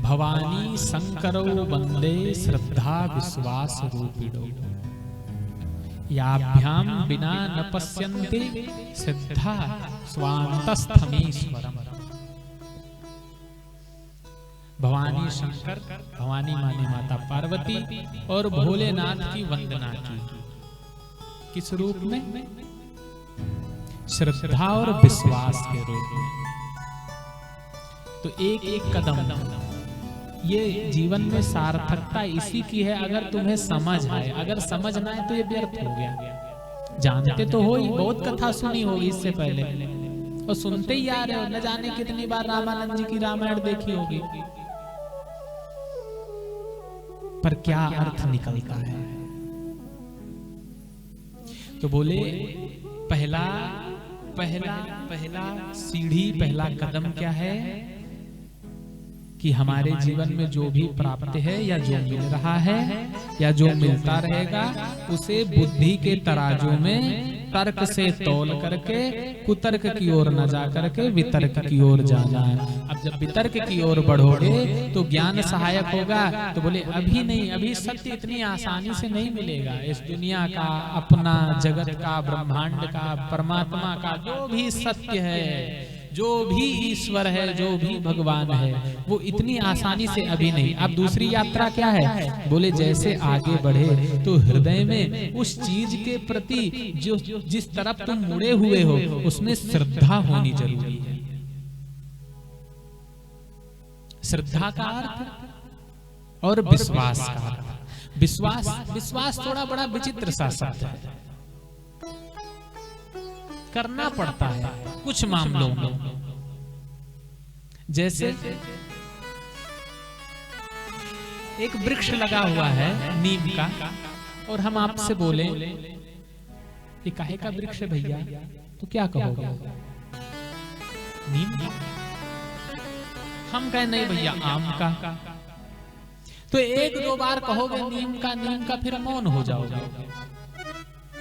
भवानी शंकरो वंदे श्रद्धा विश्वास रूपिणो, याभ्याम बिना न पश्यन्ति श्रद्धा स्वान्तस्थमीश्वरम्। भवानी शंकर, भवानी माने माता पार्वती, और भोलेनाथ की वंदना की किस रूप में? श्रद्धा और विश्वास के रूप में। तो एक एक कदम, ये जीवन में सार्थकता इसी की है अगर तुम्हें समझ आए। अगर समझ ना आए तो ये व्यर्थ हो गया। जानते तो हो ही, बहुत कथा सुनी होगी इससे पहले और सुनते ही आ रहे हो, न जाने कितनी बार रामानंद जी की रामायण देखी होगी, पर क्या अर्थ निकलता है? तो बोले पहला पहला पहला सीढ़ी, पहला कदम क्या है कि हमारे जीवन में जो भी प्राप्त है या जो मिल रहा है या जो मिलता रहेगा उसे बुद्धि के तराजू में तर्क से तौल करके कुतर्क की ओर न जा करके वितर्क की ओर जाना है। अब जब वितर्क की ओर बढ़ोगे तो ज्ञान सहायक होगा। तो बोले अभी नहीं, अभी सत्य इतनी आसानी से नहीं मिलेगा। इस दुनिया का, अपना जगत का, ब्रह्मांड का, परमात्मा का जो भी सत्य है, जो भी ईश्वर है, जो भी भगवान है, वो इतनी आसानी से अभी नहीं। अब दूसरी यात्रा क्या है? बोले जैसे आगे बढ़े तो हृदय में उस चीज के प्रति जो जिस तरफ तुम मुड़े हुए हो उसमें श्रद्धा होनी जरूरी है। श्रद्धा का अर्थ और विश्वास का अर्थ। विश्वास थोड़ा बड़ा विचित्र सा शब्द है, करना पड़ता है कुछ मामलों में। जैसे एक वृक्ष लगा हुआ है नीम का, और हम आपसे बोले ये काहे का वृक्ष है भैया, तो क्या कहोगे? नीम। हम कहे नहीं भैया आम का। तो एक दो बार कहोगे नीम का, फिर मौन हो जाओगे,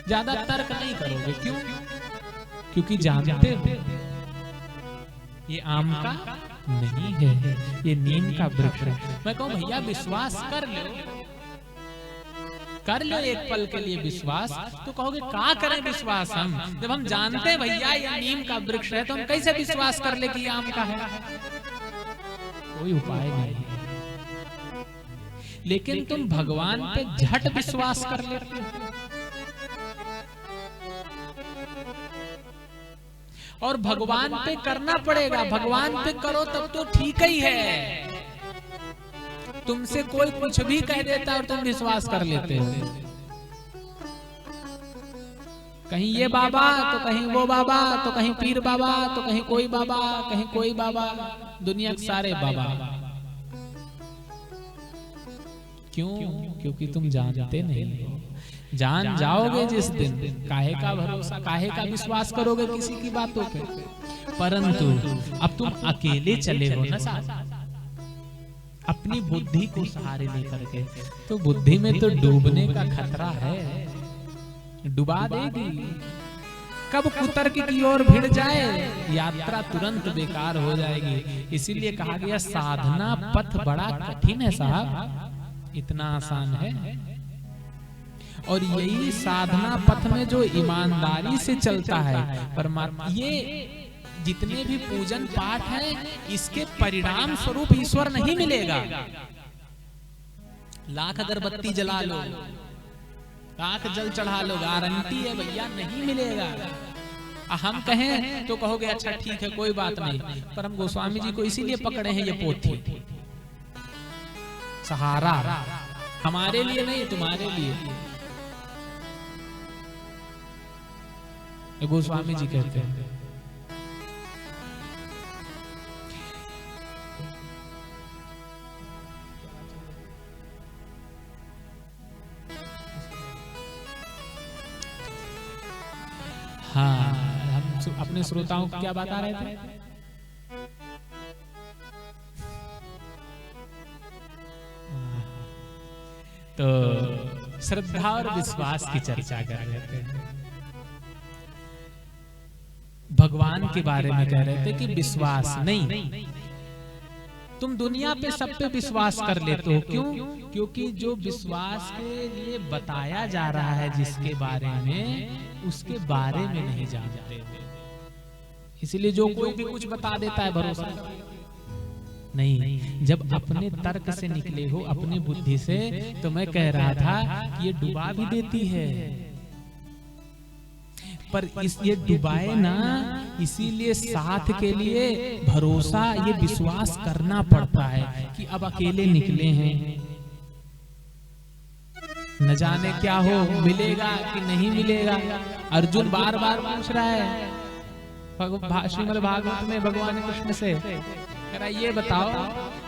ज्यादा तर्क नहीं करोगे। क्यों? क्योंकि जानते हो ये आम का नहीं है, ये नीम का वृक्ष है। मैं कहूं भैया विश्वास कर लो एक पल के लिए विश्वास, तो कहोगे क्या करें विश्वास हम, जब हम जानते हैं भैया ये नीम का वृक्ष है तो हम कैसे विश्वास कर ले कि ये आम का है? कोई उपाय नहीं है। लेकिन तुम भगवान पे झट विश्वास कर लेते हो। और भगवान पे करना पड़ेगा, भगवान पे करो तब तो ठीक ही है। तुमसे कोई कुछ भी कह देता है और तुम विश्वास कर लेते हो। कहीं ये बाबा तो कहीं वो बाबा, तो कहीं पीर बाबा, तो कहीं कोई बाबा, कहीं कोई बाबा, दुनिया के सारे बाबा। क्यों? क्योंकि तुम जानते नहीं हो। जान जाओगे जिस दिन, काहे का भरोसा, काहे का विश्वास करोगे किसी की बातों पे। परंतु अब तुम अकेले चले हो ना साथ, अपनी बुद्धि को सहारे लेकर के, तो बुद्धि में तो डूबने का खतरा है, डुबा देगी। कब कुतर्क की ओर भिड़ जाए, यात्रा तुरंत बेकार हो जाएगी। इसीलिए कहा गया साधना पथ बड़ा कठिन है साहब, इतना आसान है। और यही साधना पथ में जो ईमानदारी से चलता है परमात्मा, ये जितने भी पूजन पाठ है, इसके परिणाम स्वरूप ईश्वर नहीं मिलेगा। लाख अगरबत्ती जला लो, लाख जल चढ़ा लो, गारंटी है भैया नहीं मिलेगा। हम कहें तो कहोगे अच्छा ठीक है कोई बात नहीं, पर हम गोस्वामी जी को इसीलिए पकड़े हैं ये पोथी, सहारा हमारे लिए नहीं तुम्हारे लिए। ये गोस्वामी जी कहते हैं। हाँ, हम अपने श्रोताओं को क्या बता रहे थे? तो श्रद्धा और विश्वास की चर्चा कर रहे थे। भगवान के बारे में कह रहे थे कि विश्वास नहीं, तुम दुनिया पे सब पे विश्वास कर लेते हो। क्यों? क्योंकि जो विश्वास के लिए बताया जा रहा है जिसके बारे में, उसके बारे में नहीं जानते। इसलिए जो कोई भी कुछ बता देता है भरोसा नहीं। जब अपने तर्क से निकले हो, अपनी बुद्धि से, तो मैं कह रहा था कि ये डुबा भी देती है, पर ये डुबाए ना, इसीलिए साथ के लिए भरोसा, ये विश्वास करना पड़ता है कि अब अकेले निकले हैं, न जाने क्या हो, मिलेगा कि नहीं मिलेगा। अर्जुन बार बार पूछ रहा है श्रीमद् भागवत में भगवान कृष्ण से, कह रहा ये बताओ,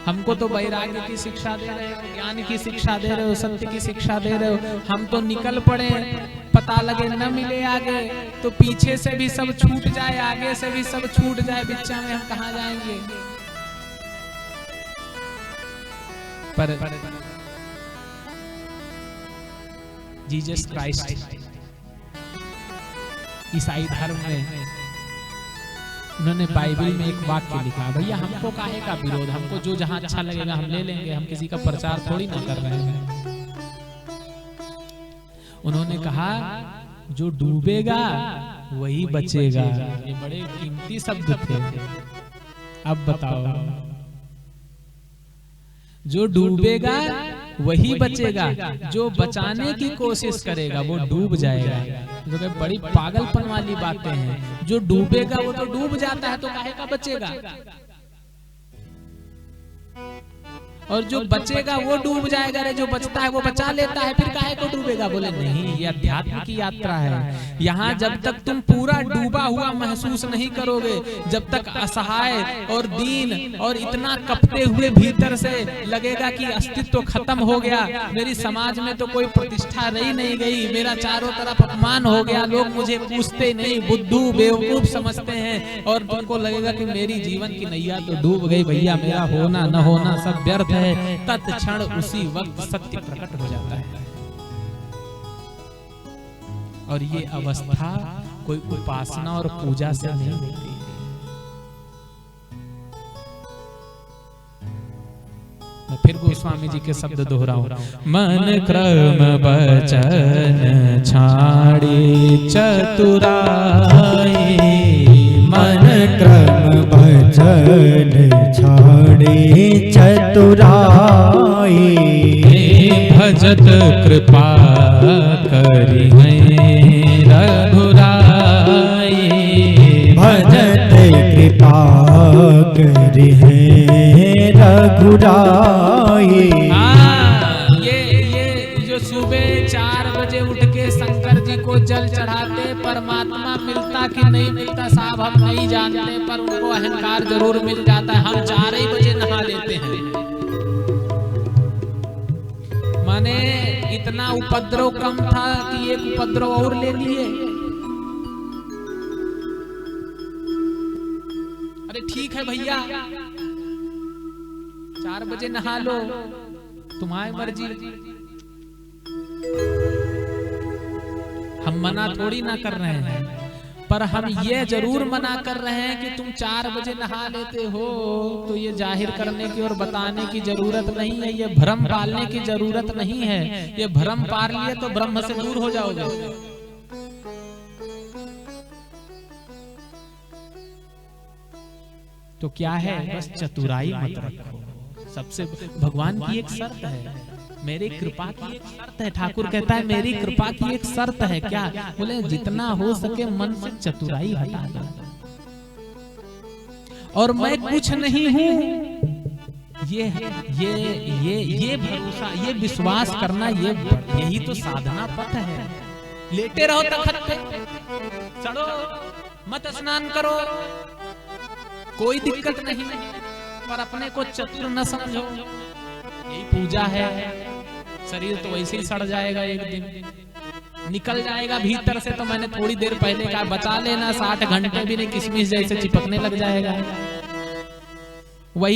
हमको तो वैराग्य की शिक्षा दे रहे हो, ज्ञान की शिक्षा दे रहे हो, सत्य की शिक्षा दे रहे हो, हम तो निकल पड़े, पता लगे न मिले आगे, तो पीछे से भी सब छूट जाए, आगे से भी सब छूट जाए, बिच्चा में हम कहाँ जाएंगे। पर जीसस क्राइस्ट ईसाई धर्म में, उन्होंने बाइबल में एक वाक्य लिखा, भैया हमको काहे का विरोध, हमको जो जहां अच्छा लगेगा हम ले लेंगे, हम किसी का प्रचार थोड़ी ना कर रहे हैं। उन्होंने कहा जो डूबेगा वही बचेगा। ये बड़े कीमती शब्द थे। अब बताओ, जो डूबेगा वही बचेगा, जो बचाने की कोशिश करेगा वो डूब जाएगा। तो बड़ी पागलपन वाली बातें हैं। जो डूबेगा वो तो डूब जाता है, तो काहे का बचेगा, और जो बचेगा वो डूब जाएगा। रे जो बचता है वो बचा लेता है, फिर काहे को डूबेगा। बोले नहीं, ये अध्यात्म की यात्रा है। यहाँ जब तक तुम पूरा डूबा हुआ महसूस नहीं करोगे, जब तक असहाय और दीन और इतना कपते हुए भीतर से लगेगा कि अस्तित्व खत्म हो गया, मेरी समाज में तो कोई प्रतिष्ठा रही नहीं गई, मेरा चारों तरफ अपमान हो गया, लोग मुझे पूछते नहीं, बुद्धू बेवकूफ समझते हैं, और तुमको लगेगा कि मेरी जीवन की नैया तो डूब गई भैया, मेरा होना न होना सब व्यर्थ है, तत्क्षण उसी वक्त सत्य प्रकट हो जाता है। और ये अवस्था कोई उपासना और पूजा से नहीं होती है। मैं फिर गोस्वामी जी के शब्द दोहराऊं, मन क्रम बचन छाड़ी चतुराई, मन क्रम भजन छाड़े चतुराई, भजत कृपा करी है रघुराई। भजत कृपा करी है रघुराई। ये जो सुबह 4 बजे उठ के शंकर जी को जल चढ़ाते, परमात्मा मिलता कि नहीं मिलता साहब हम नहीं जानते, पर उनको अहंकार जरूर मिल जाता है। हम 4 ही बजे नहा लेते हैं। माने इतना उपद्रव कम था कि एक उपद्रव और ले लिए। अरे ठीक है भैया 4 बजे नहा लो, तुम्हारी मर्जी, हम मना थोड़ी ना कर रहे हैं, पर हम ये जरूर मना कर रहे हैं कि तुम 4 बजे नहा लेते हो तो ये जाहिर करने की और बताने की जरूरत नहीं है, ये भ्रम पालने की जरूरत नहीं है। ये भ्रम पाल लिए तो ब्रह्म से दूर हो जाओगे। तो क्या है, बस चतुराई मत रखो। सबसे भगवान की एक शर्त है, मेरी कृपा की एक शर्त है। ठाकुर कहता है मेरी कृपा की एक शर्त है, क्या? बोले जितना हो सके मन से चतुराई हटा दो। और मैं कुछ नहीं हूं, ये भरोसा, ये विश्वास करना, यही तो साधना पथ है। लेटे रहो तखत पे, चढ़ो मत स्नान करो, कोई दिक्कत नहीं, पर अपने को चतुर न समझो। यही पूजा है। शरीर तो वैसे ही सड़ जाएगा, एक दिन निकल जाएगा भीतर से। तो मैंने थोड़ी देर पहले कहा बचा लेना, 60 घंटे भी नहीं, किशमिश जैसे चिपकने लग जाएगा। वही